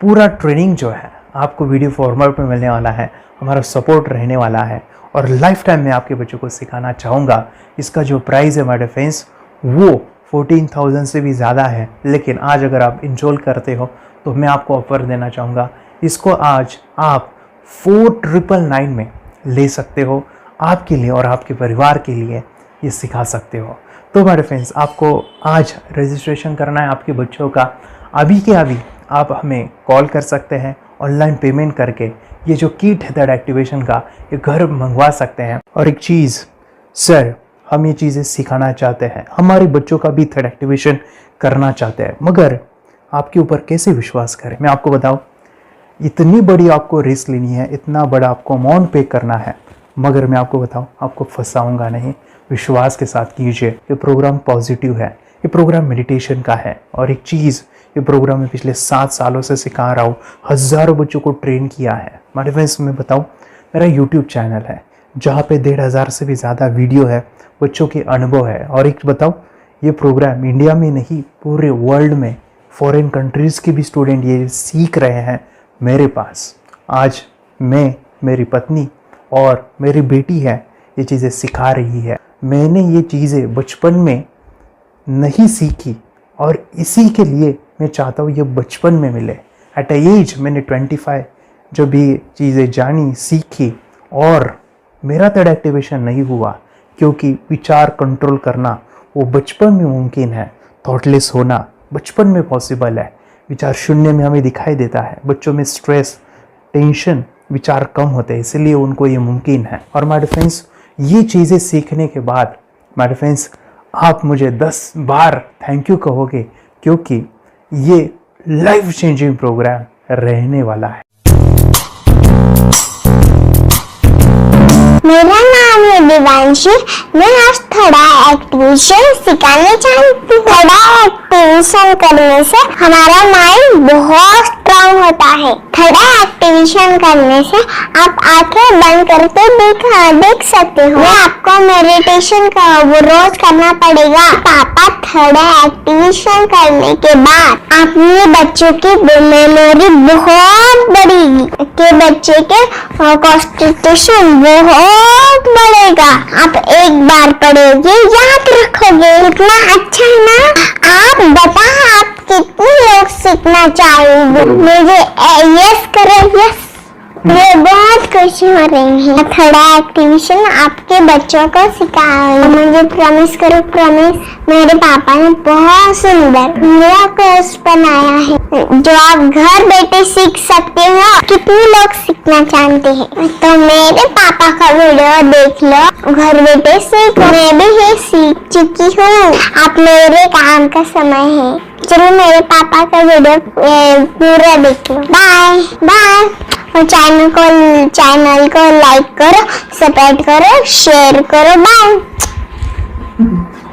पूरा ट्रेनिंग जो है आपको वीडियो फॉर्मेट में मिलने वाला है, हमारा सपोर्ट रहने वाला है और लाइफ टाइम मैं आपके बच्चों को सिखाना चाहूँगा। इसका जो प्राइस है हमारे फ्रेंड्स वो 14,000 से भी ज़्यादा है, लेकिन आज अगर आप इनरोल करते हो तो मैं आपको ऑफ़र देना चाहूँगा। इसको आज आप 4,999 में ले सकते हो। आपके लिए और आपके परिवार के लिए ये सिखा सकते हो। तो हमारे फ्रेंड्स, आपको आज रजिस्ट्रेशन करना है आपके बच्चों का। अभी के अभी आप हमें कॉल कर सकते हैं, ऑनलाइन पेमेंट करके ये जो किट है थर्ड एक्टिवेशन का, ये घर मंगवा सकते हैं। और एक चीज़ सर, हम ये चीज़ें सिखाना चाहते हैं, हमारे बच्चों का भी थर्ड एक्टिवेशन करना चाहते हैं, मगर आपके ऊपर कैसे विश्वास करें? मैं आपको बताऊं, इतनी बड़ी आपको रिस्क लेनी है, इतना बड़ा आपको अमाउंट पे करना है, मगर मैं आपको बताऊं, आपको फंसाऊंगा नहीं। विश्वास के साथ कीजिए। ये प्रोग्राम पॉजिटिव है, ये प्रोग्राम मेडिटेशन का है। और एक चीज़, ये प्रोग्राम में पिछले 7 सालों से सिखा रहा हूँ, हज़ारों बच्चों को ट्रेन किया है। हमारे फ्रेंड्स, मैं बताऊँ, मेरा यूट्यूब चैनल है जहाँ पे 1,500 से भी ज़्यादा वीडियो है, बच्चों के अनुभव है। और एक बताऊँ, ये प्रोग्राम इंडिया में नहीं, पूरे वर्ल्ड में फॉरेन कंट्रीज़ के भी स्टूडेंट ये सीख रहे हैं मेरे पास। आज मैं, मेरी पत्नी और मेरी बेटी है ये चीज़ें सिखा रही है। मैंने ये चीज़ें बचपन में नहीं सीखी और इसी के लिए मैं चाहता हूँ ये बचपन में मिले। एट अ एज मैंने 25 जब ये चीज़ें जानी, सीखी, और मेरा थर्ड एक्टिवेशन नहीं हुआ क्योंकि विचार कंट्रोल करना वो बचपन में मुमकिन है। थॉटलेस होना बचपन में पॉसिबल है। विचार शून्य में हमें दिखाई देता है। बच्चों में स्ट्रेस, टेंशन, विचार कम होते हैं, इसलिए उनको ये मुमकिन है। और हमारे फ्रेंड्स, ये चीज़ें सीखने के बाद हमारे फ्रेंड्स, आप मुझे 10 बार थैंक यू कहोगे, क्योंकि ये लाइफ चेंजिंग प्रोग्राम रहने वाला है। मेरा नाम है दिवांशी। मैं आज थोड़ा एक्टिवेशन सिखाना चाहती हूँ। थोड़ा एक्टिवेशन करने से हमारा माइंड बहुत स्ट्रांग होता है। थोड़ा एक्टिवेशन करने से आप आंखें बंद करके देख सकते हो। मैं आपको मेडिटेशन का वो रोज करना पड़ेगा। पापा थोड़ा एक्टिवेशन करने के बाद अपने बच्चों की मेमोरी बहुत बढ़ेगी, के बच्चे के कॉन्सेंट्रेशन बहुत बढ़ेगा। आप एक बार पढ़ोगे, याद रखोगे, इतना अच्छा है ना। आप बता, आप कितने लोग सीखना चाहोगे? मुझे यस करो, यस। मैं बहुत खुशी हो रही है। थोड़ा एक्टिवेशन आपके बच्चों को सिखाओ। मुझे प्रॉमिस करो, प्रॉमिस। मेरे पापा ने बहुत सुंदर मेरा कोर्स बनाया है जो आप घर बैठे सीख सकते हो। कितने लोग सीखना चाहते हैं तो मेरे पापा का वीडियो देख लो, घर बैठे सीखो। मैं भी ये सीख चुकी हूँ। आप मेरे काम का समय है, चलो मेरे पापा का वीडियो पूरा देख लो। Bye bye. और चैनल को लाइक करो, सपोर्ट करो, शेयर करो। बाय।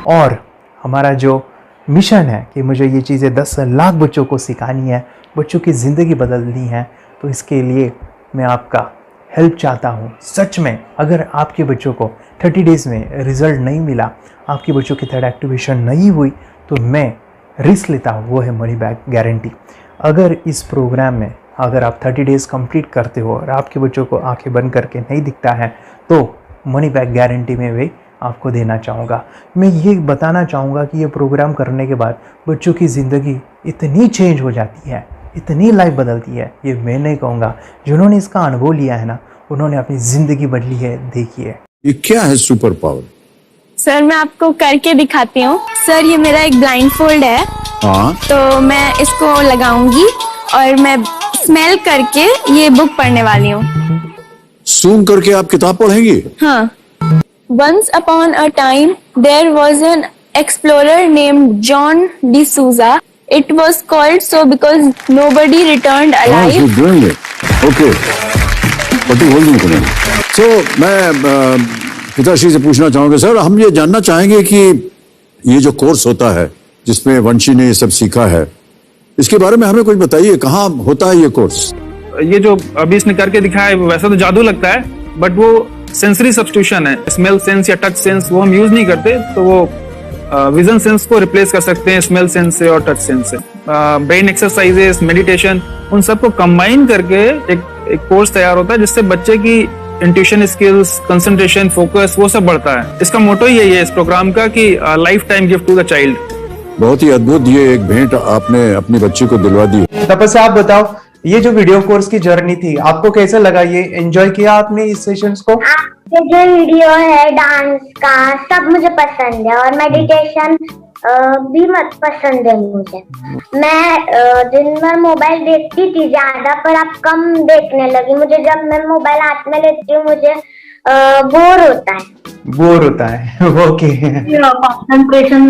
और हमारा जो मिशन है कि मुझे ये चीज़ें 10 लाख बच्चों को सिखानी है, बच्चों की ज़िंदगी बदलनी है, तो इसके लिए मैं आपका हेल्प चाहता हूँ। सच में अगर आपके बच्चों को 30 डेज़ में रिज़ल्ट नहीं मिला, आपके बच्चों की थर्ड एक्टिवेशन नहीं हुई, तो मैं रिस्क लेता हूँ, वो है मनी बैक गारंटी। अगर इस प्रोग्राम में अगर आप 30 डेज़ कंप्लीट करते हो और आपके बच्चों को आंखें बंद करके नहीं दिखता है तो मनी बैक गारंटी में भी आपको देना चाहूँगा। मैं ये बताना चाहूँगा कि ये प्रोग्राम करने के बाद बच्चों की ज़िंदगी इतनी चेंज हो जाती है, इतनी लाइफ बदलती है, ये मैं नहीं कहूँगा, जिन्होंने इसका अनुभव लिया है ना उन्होंने अपनी ज़िंदगी बदली है। देखिए ये क्या है सुपर पावर? सर मैं आपको करके दिखाती हूँ। सर ये मेरा एक ब्लाइंड फोल्ड है, हाँ तो मैं इसको लगाऊंगी और मैं स्मेल करके ये बुक पढ़ने वाली हूँ। सूंघ करके आप किताब पढ़ेंगी? हाँ। Once upon a time, there was an explorer named John D'Souza. It was called so because nobody returned alive. He's doing it. Okay. What are you holding for? So मैं पिताश्री से पूछना चाहूँगा सर, हम ये जानना चाहेंगे कि ये जो कोर्स होता है जिसमें वंशी ने ये सब सीखा है, इसके बारे में हमें कुछ बताइए, कहाँ होता है ये कोर्स? ये जो अभी इसने करके दिखाया है वैसा तो जादू लगता है, बट वो सेंसरी सब्स्टिट्यूशन है। स्मेल सेंस या टच सेंस वो हम यूज नहीं करते, तो वो विजन सेंस को रिप्लेस कर सकते हैं स्मेल सेंस से और टच सेंस से। ब्रेन एक्सरसाइजेस, मेडिटेशन, उन सबको कंबाइन करके एक कोर्स तैयार होता है जिससे बच्चे की इंट्यूशन स्किल्स, कंसंट्रेशन, फोकस वो सब बढ़ता है। इसका मोटो यही है इस प्रोग्राम का कि life time gift to the child. बहुत ही अद्भुत ये एक भेंट आपने अपनी बच्ची को दिलवा दी। तपस्या आप बताओ, ये जो वीडियो कोर्स की जर्नी थी आपको कैसा लगा? ये एंजॉय किया आपने इस सेशंस को? आपके जो वीडियो है डांस का सब मुझे पसंद है और मेडिटेशन भी मत पसंद है मुझे। मैं दिन भर मोबाइल देखती थी ज्यादा, पर अब कम देखने लगी। मुझे जब मैं मोबाइल हाथ में लेती हूँ मुझे बोर होता है। ओके। कंसंट्रेशन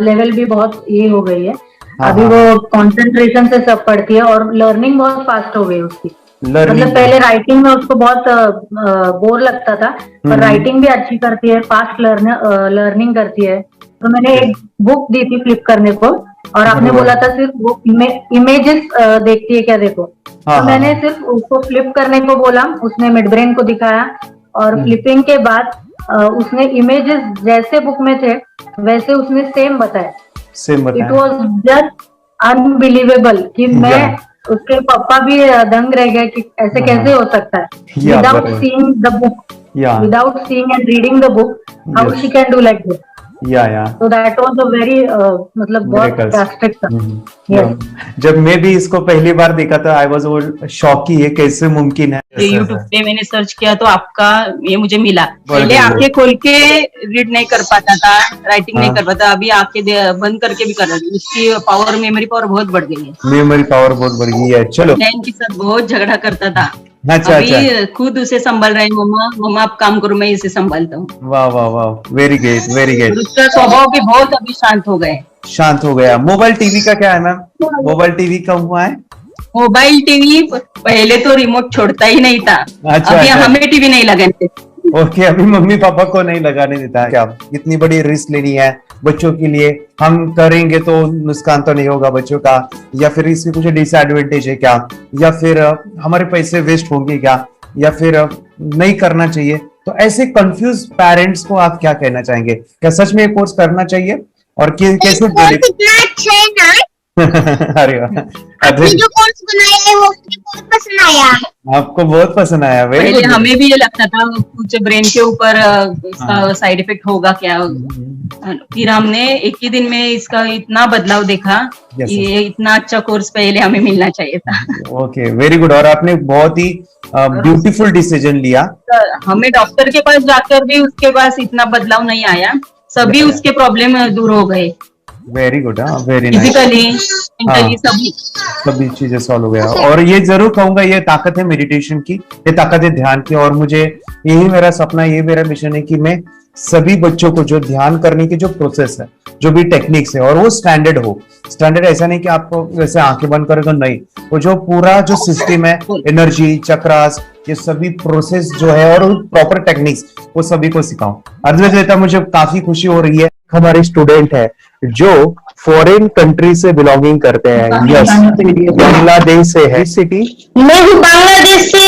लेवल भी बहुत ये हो गई है। अभी वो कंसंट्रेशन से सब पढ़ती है और लर्निंग बहुत फास्ट हो गई उसकी। मतलब पहले राइटिंग में उसको बहुत बोर लगता था, पर राइटिंग भी अच्छी करती है, फास्ट लर्निंग करती है। तो मैंने एक बुक दी थी फ्लिप करने को और आपने बोला था सिर्फ वो इमेजेस देखती है क्या, देखो। तो मैंने सिर्फ उसको फ्लिप करने को बोला, उसने मिड ब्रेन को दिखाया और फ्लिपिंग के बाद उसने इमेजेस जैसे बुक में थे वैसे उसने सेम बताया। इट वॉज जस्ट अनबिलीवेबल कि मैं उसके पापा भी दंग रह गए कि ऐसे कैसे हो सकता है। Without seeing the book, without seeing and reading the book, how she can do like this. So that was a very मतलब बहुत ड्रास्टिक था। जब मैं भी इसको पहली बार देखा था आई वाज शॉक कि ये कैसे मुमकिन है। यूट्यूब पे मैंने सर्च किया तो आपका ये मुझे मिला। पहले आंखें खोल के रीड नहीं कर पाता था, राइटिंग नहीं कर पाता, अभी आंखें बंद करके भी कर रही है। उसकी पावर, मेमोरी पावर बहुत बढ़ गई है। मेमोरी पावर बहुत बढ़ गई है। चलो, बहन के साथ बहुत झगड़ा करता था, अच्छा, अभी खुद उसे संभाल रहे हैं। मम्मा आप काम करो, मैं इसे संभालता हूँ। वाह वाह वाह, वेरी ग्रेट वेरी ग्रेट। उसका स्वभाव भी बहुत अभी शांत हो गए। शांत हो गया। मोबाइल टीवी का क्या है मैम? मोबाइल टीवी कब हुआ है? मोबाइल टीवी पहले तो रिमोट छोड़ता ही नहीं था। अभी हमें टीवी नहीं लगाने। ओके, अभी मम्मी पापा को नहीं लगाने देता। क्या इतनी बड़ी रिस्क लेनी है बच्चों के लिए? हम करेंगे तो नुकसान तो नहीं होगा बच्चों का, या फिर इसकी कुछ डिसएडवांटेज है क्या, या फिर हमारे पैसे वेस्ट होंगे क्या, या फिर नहीं करना चाहिए? तो ऐसे कंफ्यूज पेरेंट्स को आप क्या कहना चाहेंगे? क्या सच में ये कोर्स करना चाहिए और कैसे? अरे आपने जो कोर्स बनाया है वो मुझे बहुत पसंद आया। आपको बहुत पसंद आया? पहले हमें भी ये लगता था कुछ ब्रेन के ऊपर इसका साइड इफेक्ट होगा क्या। फिर हमने एक ही दिन में इसका इतना बदलाव देखा कि ये इतना अच्छा कोर्स पहले हमें मिलना चाहिए था। Okay, very good. और आपने बहुत ही ब्यूटीफुल डिसीजन लिया। हमें डॉक्टर के पास जाकर भी उसके पास इतना बदलाव नहीं आया, सभी उसके प्रॉब्लम दूर हो गए। Very good, very nice. Physically सभी चीजें सॉल्व हो गया। और ये जरूर कहूंगा, ये ताकत है मेडिटेशन की, ये ताकत है ध्यान की। और मुझे यही मेरा सपना, ये मेरा मिशन है कि मैं सभी बच्चों को जो ध्यान करने की जो प्रोसेस है, जो भी टेक्निक्स है, और वो स्टैंडर्ड हो। स्टैंडर्ड ऐसा नहीं कि आपको वैसे आंखें बंद करें तो नहीं, वो जो पूरा जो सिस्टम है, एनर्जी, चक्रास, ये सभी प्रोसेस जो है और प्रॉपर टेक्निक्स, वो सभी को सिखाऊं। अर्जुन, मुझे काफी खुशी हो रही है। हमारे स्टूडेंट है जो फॉरेन कंट्री से बिलोंगिंग करते हैं। यस, बांग्लादेश से है। सिटी मैं हूँ बांग्लादेश से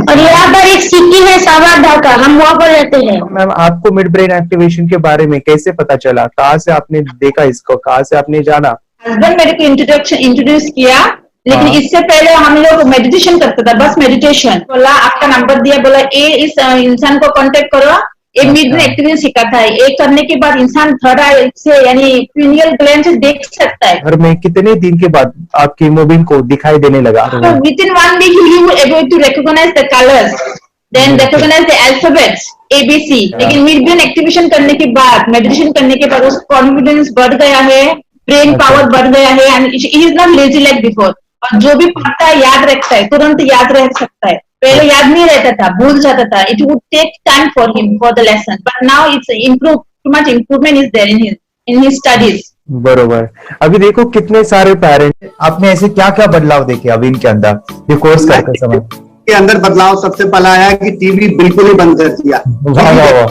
और यहाँ पर एक सिटी है सावारढाका, हम वहाँ पर रहते हैं। मैम, आपको मिड ब्रेन एक्टिवेशन के बारे में कैसे पता चला? कहाँ से आपने देखा इसको, कहाँ से आपने जाना? हस्बैंड मेरे को इंट्रोड्यूस किया, लेकिन हाँ। इससे पहले हम लोग मेडिटेशन करते थे, बस मेडिटेशन। बोला आपका नंबर दिया, बोला ये इस इंसान को कांटेक्ट करो, ये मिड ब्रेन एक्टिवेशन सिखाता है। ये करने के बाद इंसान थर्ड आई से यानी पिनियल ग्लैंड से देख सकता है। घर में कितने दिन के बाद आपकी हीमोग्लोबिन को दिखाई देने लगा? So within 1 week he will able to recognize the colors, then recognize the alphabets ABC। लेकिन मिड ब्रेन एक्टिवेशन करने के बाद, मेडिटेशन करने के बाद उसका कॉन्फिडेंस बढ़ गया है, ब्रेन पावर बढ़ गया है, and he is not lazy like before. और जो भी पढ़ता है याद रखता है, तुरंत याद रख सकता है। पहले याद नहीं रहता था, भूल जाता था। It would take time for him for the lesson, but now it's improve, too much improvement is there in his studies. बरोबर। अभी देखो कितने सारे पेरेंट्स, आपने ऐसे क्या क्या बदलाव देखे अभी इनके अंदर ये कोर्स करते समय? के अंदर बदलाव सबसे पहला आया कि टीवी बिल्कुल ही बंद कर दिया। वाह वाह वाह,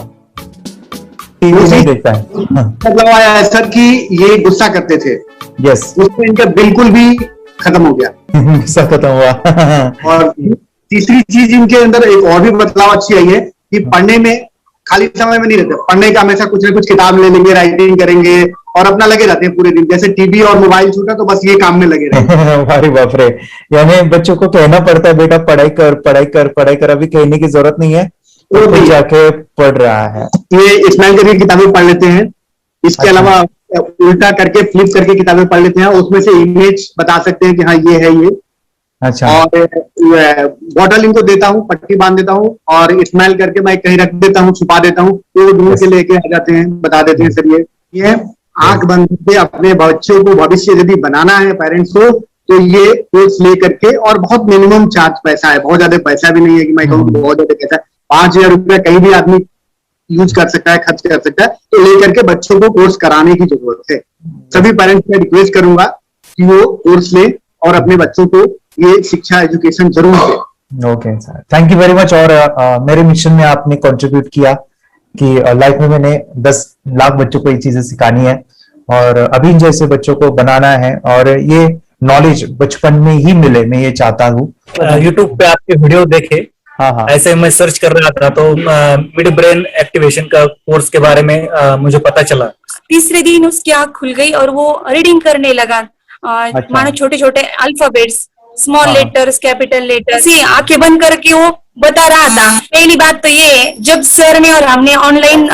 टीवी नहीं देखता है। बदलाव आया है सर कि ये गुस्सा करते थे, यस, उसमें इनका बिल्कुल भी खत्म हो गया। गुस्सा खत्म हुआ। और तीसरी चीज इनके अंदर एक और भी बदलाव अच्छी आई है कि पढ़ने में खाली समय में नहीं रहते, पढ़ने का हमेशा कुछ ना कुछ किताब ले लेंगे, राइटिंग करेंगे और अपना लगे रहते हैं पूरे दिन। जैसे टीवी और मोबाइल छूटा तो बस ये काम में लगे रहते। अरे बाप रे, यानी बच्चों को कहना पड़ता है बेटा पढ़ाई कर पढ़ाई कर पढ़ाई कर, अभी कहने की जरूरत नहीं है, तो भी जाके पढ़ रहा है। ये स्माइल करके किताबें पढ़ लेते हैं। इसके अलावा उल्टा करके फ्लिप करके किताबें पढ़ लेते हैं, उसमें से इमेज बता सकते हैं कि हाँ ये है ये। अच्छा। और बॉटल इनको देता हूँ, पट्टी बांध देता हूँ और स्माइल करके मैं कहीं रख देता हूँ, छुपा देता हूँ, तो ढूंढ के लेके आ जाते हैं, बता देते हैं सर ये आंख बंद करके अपने बच्चों को भविष्य यदि बनाना है पेरेंट्स को, तो ये कोर्स ले करके, और बहुत मिनिमम चार्ज पैसा है, बहुत ज्यादा पैसा भी नहीं है कि मैं कहूँ बहुत ज्यादा पैसा है। 5,000 रुपया कहीं भी आदमी यूज कर सकता है, खर्च कर सकता है, तो लेकर के बच्चों को कोर्स कराने की जरूरत है। सभी पेरेंट्स से रिक्वेस्ट करूंगा कि वो कोर्स ले और अपने बच्चों को ये शिक्षा एजुकेशन जरूर दे। Okay sir, thank you very much. और मेरे मिशन में आपने कंट्रीब्यूट किया कि लाइफ में मैंने 10 लाख बच्चों को ये चीजें सिखानी है और अभी जैसे बच्चों को बनाना है, और ये नॉलेज बचपन में ही मिले, मैं ये चाहता हूँ। यूट्यूब पे आपके वीडियो देखे, हाँ, ऐसे मैं सर्च कर रहा था तो मिड ब्रेन एक्टिवेशन का कोर्स के बारे में मुझे पता चला। तीसरे दिन उसकी आंख खुल गई और वो रीडिंग करने लगा। मानो छोटे छोटे alphabets, small letters, capital letters, आंखें बंद करके वो बता रहा था। पहली बात तो ये, जब सर ने और हमने ऑनलाइन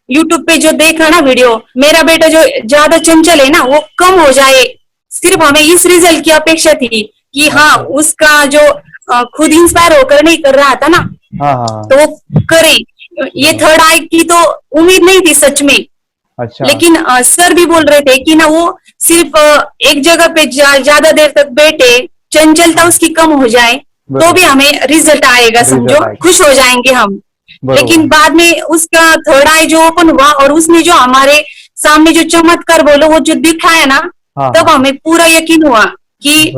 यूट्यूब पे जो देखा ना वीडियो, मेरा बेटा जो ज्यादा चंचल है ना वो कम हो जाए, सिर्फ हमें इस रिजल्ट की अपेक्षा थी कि हाँ उसका जो खुद इंस्पायर होकर नहीं कर रहा था ना, तो वो करे। ये थर्ड आई की तो उम्मीद नहीं थी सच में। अच्छा। लेकिन सर भी बोल रहे थे कि ना वो सिर्फ एक जगह पे ज्यादा देर तक बैठे, चंचलता उसकी कम हो जाए तो भी हमें रिजल्ट आएगा, समझो खुश हो जाएंगे हम। लेकिन बाद में उसका थर्ड आई जो ओपन हुआ और उसने जो हमारे सामने जो चमत्कार बोलो वो जो दिखाया ना, तब हमें पूरा यकीन हुआ कि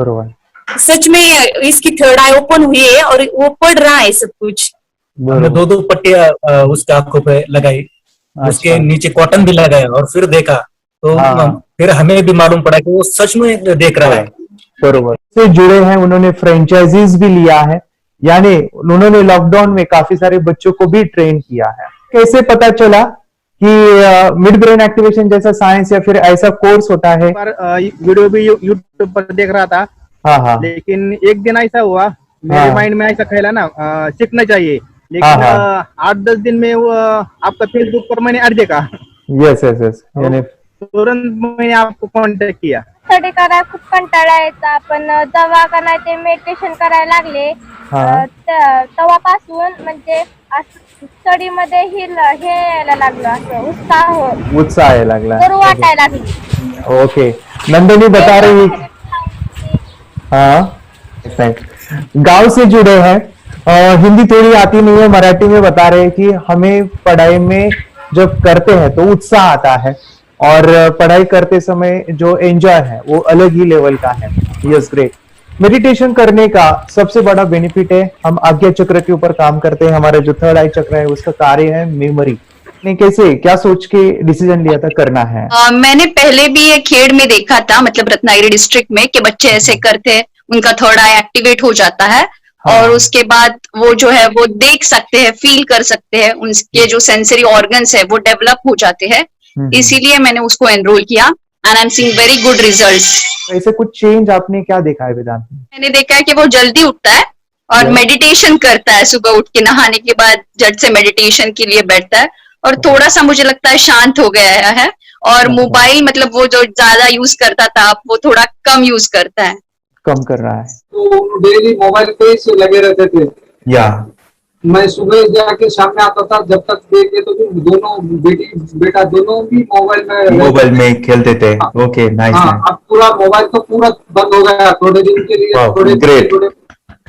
सच में इसकी थर्ड आई ओपन हुई है और वो पढ़ रहा है सब कुछ। हमने 2 पट्टियां उसके आंखों पे लगाई, उसके नीचे कॉटन भी लगाया और फिर देखा तो फिर हमें भी मालूम पड़ा कि वो सच में देख रहा है। बरोबर से जुड़े हैं, उन्होंने फ्रेंचाइजीज भी लिया है, यानी उन्होंने लॉकडाउन में काफी सारे बच्चों को भी ट्रेन किया है। कैसे पता चला कि मिड ब्रेन एक्टिवेशन जैसा साइंस या फिर ऐसा कोर्स होता है? वीडियो भी यूट्यूब पर देख रहा था। हाँ। लेकिन एक दिन ऐसा हुआ मेरे माइंड में ऐसा ख्याल ना सीखना चाहिए, लेकिन 8-10 दिन में वो आपका फेसबुक पर मैंने ऐड देखा। यस यस यस, यानी तुरंत मैंने आपको कॉन्टॅक्ट किया। स्टडी करायला खूप कंटाळा यायचा, पण जेव्हा का नाही ते मेडिटेशन करायला लागले तेव्हापासून म्हणजे स्टडी मध्ये हे यायला लागलं, असं उत्साह यायला लागला, बरं वाटायला लागली। ओके, नंदिनी बता रही, हाँ गांव से जुड़े हैं, हिंदी थोड़ी आती नहीं है, मराठी में बता रहे हैं कि हमें पढ़ाई में जब करते हैं तो उत्साह आता है और पढ़ाई करते समय जो एंजॉय है वो अलग ही लेवल का है। Yes, great. मेडिटेशन करने का सबसे बड़ा बेनिफिट है, हम आज्ञा चक्र के ऊपर काम करते हैं, हमारा जो थर्ड आई चक्र है उसका कार्य है मेमोरी। ने कैसे क्या सोच के डिसीजन लिया था करना है? मैंने पहले भी ये खेड़ में देखा था, मतलब रत्नागिरी डिस्ट्रिक्ट में, कि बच्चे ऐसे करते हैं, उनका थर्ड आई एक्टिवेट हो जाता है। और उसके बाद वो जो है वो देख सकते हैं, फील कर सकते हैं, उनके जो सेंसरी ऑर्गन्स है वो डेवलप हो जाते हैं। इसीलिए मैंने उसको एनरोल किया। and I'm seeing very good results. ऐसे कुछ चेंज आपने क्या देखा है वेदांत में? मैंने देखा है कि वो जल्दी उठता है और मेडिटेशन करता है, सुबह उठ के नहाने के बाद झट से मेडिटेशन के लिए बैठता है और थोड़ा सा मुझे लगता है शांत हो गया है और मोबाइल मतलब वो जो ज्यादा यूज करता था वो थोड़ा कम यूज करता है, कम कर रहा है। तो डेली मोबाइल पे ही लगे रहते थे। या मैं सुबह जाके शाम में आता था, जब तक देखे तो दोनों बेटा दोनों भी मोबाइल में खेलते थे। Okay, nice. अब पूरा मोबाइल तो पूरा बंद हो गया थोड़े दिन के लिए। थोड़े great,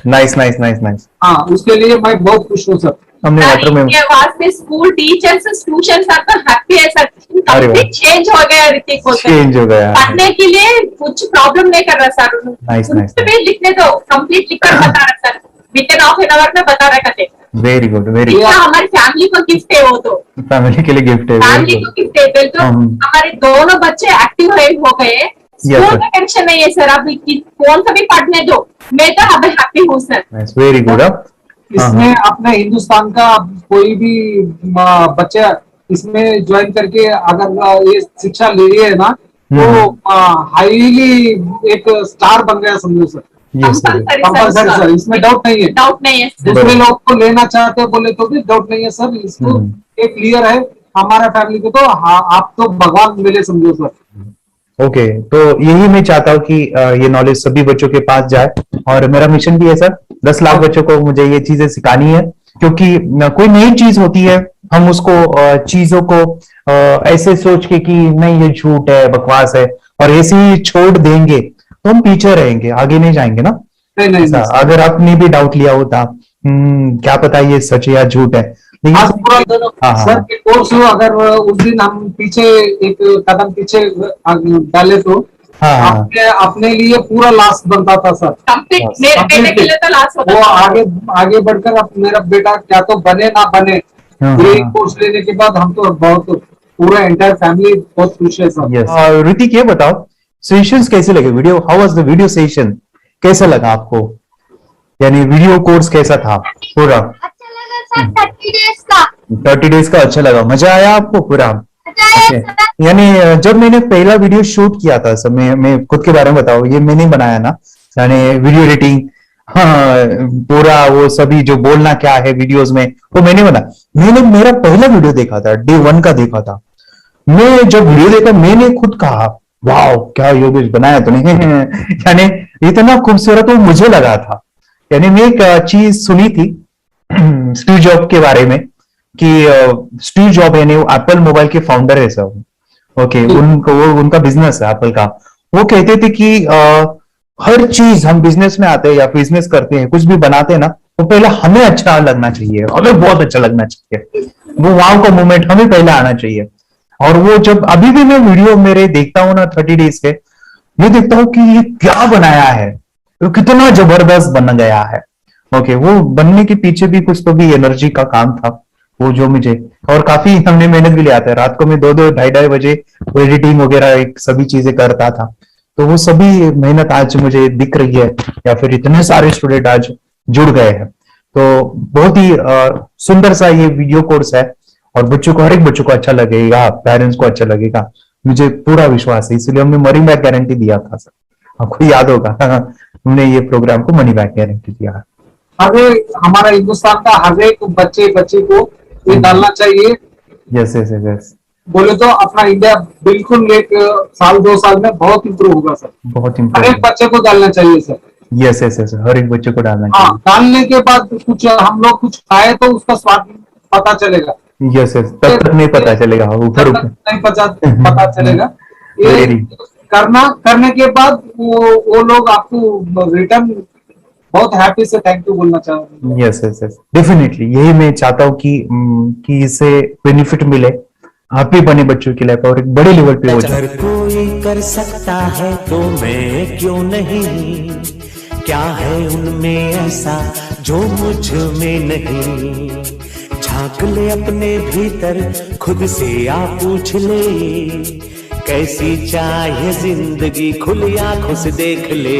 nice nice nice nice. हाँ, उसके लिए मैं बहुत खुश हूँ सर। हमने वाटर में वास्ते स्कूल टीचर्स ट्यूशन सब हैप्पी है सर। कंप्लीट चेंज हो गया ऋतिक को, चेंज हो गया, पढ़ने के लिए कुछ प्रॉब्लम नहीं कर रहा सर। Nice nice. भी लिखने दो, कंप्लीट लिखकर बता रहा sir, with in half an hour में बता रहा करते। Very good, very good. हमारी फैमिली को गिफ्ट है, वो तो फैमिली के लिए गिफ्ट है, फैमिली को गिफ्ट है। तो हमारे दोनों बच्चे एक्टिव हो गए, स्कूल का टेंशन नहीं है सर। अभी कौन सा भी पढ़ने दो, मैं तो अभी हैप्पी हूँ सर। Very good. इसमें अपने हिंदुस्तान का कोई भी बच्चा इसमें ज्वाइन करके अगर ये शिक्षा ले रही है ना, तो हाईली एक स्टार बन गया समझो सर। कंपल्सरी सर, इसमें डाउट नहीं है। डाउट नहीं है। दूसरे लोग को लेना चाहते हैं बोले तो भी डाउट नहीं है सर। इसको एक क्लियर है हमारा फैमिली को, तो आप तो भगवान मिले समझो सर। ओके, तो यही मैं चाहता हूँ कि ये नॉलेज सभी बच्चों के पास जाए और मेरा मिशन भी है सर, 10 लाख बच्चों को मुझे ये चीजें सिखानी है। क्योंकि कोई नई चीज होती है, हम उसको चीजों को ऐसे सोच के कि नहीं ये झूठ है, बकवास है और ऐसे ही छोड़ देंगे तो हम पीछे रहेंगे, आगे नहीं जाएंगे ना। नहीं। अगर आपने भी डाउट लिया होता क्या पता ये सच या झूठ है, आज पूरा सर के कोर्स हो, अगर उस दिन हम पीछे एक कदम पीछे डाले तो अपने लिए पूरा लास्ट बनता था सर। मेरे बेटे के लिए तो लास्ट होता था। वो आगे बढ़कर अब मेरा बेटा क्या तो बने ना बने, ये कोर्स लेने के बाद हम तो बहुत पूरा एंटायर फैमिली बहुत खुश है सर। ऋतिक ये बताओ, सेशंस कैसे लगे? Video, how was the video session? कैसा लगा आपको? यानी वीडियो कोर्स कैसा था पूरा? 30 डेज का अच्छा लगा, मजा आया आपको पूरा? यानी जब मैंने पहला वीडियो शूट किया था सब, मैं खुद के बारे में बताऊं, ये मैंने बनाया ना, यानी वीडियो एडिटिंग, हाँ पूरा वो सभी जो बोलना क्या है वीडियोस में वो मैंने बनाया। मैंने मेरा पहला वीडियो देखा था, डे 1 का देखा था। मैं जब वीडियो देखा मैंने खुद कहा वाह क्या योगेश बनाया तूने यानी इतना खूबसूरत वो मुझे लगा था। यानी मैं एक चीज सुनी थी स्टीव जॉब के बारे में कि स्टीव जॉब यानी वो एप्पल मोबाइल के फाउंडर है सब, ओके, उनका बिजनेस है एप्पल का। वो कहते थे कि हर चीज हम बिजनेस में आते हैं या बिजनेस करते हैं, कुछ भी बनाते हैं ना, तो पहले हमें अच्छा लगना चाहिए, हमें बहुत अच्छा लगना चाहिए, वो वाव का मोमेंट हमें पहले आना चाहिए। और वो जब अभी भी मैं वीडियो मेरे देखता हूँ ना 30 डेज के, ये देखता हूँ कि ये क्या बनाया है, तो कितना जबरदस्त बन गया है। ओके, वो बनने के पीछे भी कुछ तो भी एनर्जी का काम था वो जो मुझे, और काफी हमने मेहनत भी लिया था। रात को मैं 2-2 ढाई बजे एडिटिंग वगैरह सभी चीजें करता था, तो वो सभी मेहनत आज मुझे दिख रही है, या फिर इतने सारे स्टूडेंट आज जुड़ गए हैं। तो बहुत ही सुंदर सा ये वीडियो कोर्स है और बच्चों को, हर एक बच्चों को अच्छा लगेगा, पेरेंट्स को अच्छा लगेगा, मुझे पूरा विश्वास है। इसलिए हमने मनी बैक गारंटी दिया था सर, आपको याद होगा हमने ये प्रोग्राम को मनी बैक गारंटी दिया। हमारा हिंदुस्तान का हर एक बच्चे को ये डालना चाहिए। यस यस यस, बोले तो अपना इंडिया बिल्कुल 1 साल 2 साल में बहुत इम्प्रूव होगा सर। बहुत इम्प्रूव, हर एक बच्चे को डालना चाहिए सर। यस यस यस, हर एक बच्चे को डालना चाहिए। डालने के बाद कुछ हम लोग कुछ खाए तो उसका स्वाद पता चलेगा। यस यस, तब तक नहीं पता चलेगा, ऊपर नहीं पता चलेगा। ये करने के बाद वो लोग आपको रिटर्न बहुत हैप्पी से थैंक यू बोलना चाहूंगा। यस यस यस, डेफिनेटली यही मैं चाहता हूँ कि इससे बेनिफिट मिले हैप्पी बने बच्चों की लाइफ और एक बड़े लेवल पे हो जाए। अगर कोई कर सकता है तो मैं क्यों नहीं, क्या है उनमें ऐसा जो मुझ में नहीं। झांक ले अपने भीतर, खुद से आ पूछ ले, कैसी चाहे जिंदगी, खुली आंखों से देख ले।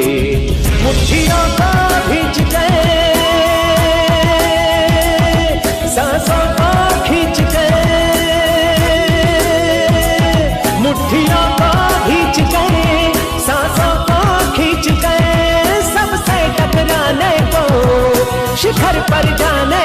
मुट्ठियों को खींच के, सांसों को खींच के, मुट्ठियों को खींच शिखर पर जाने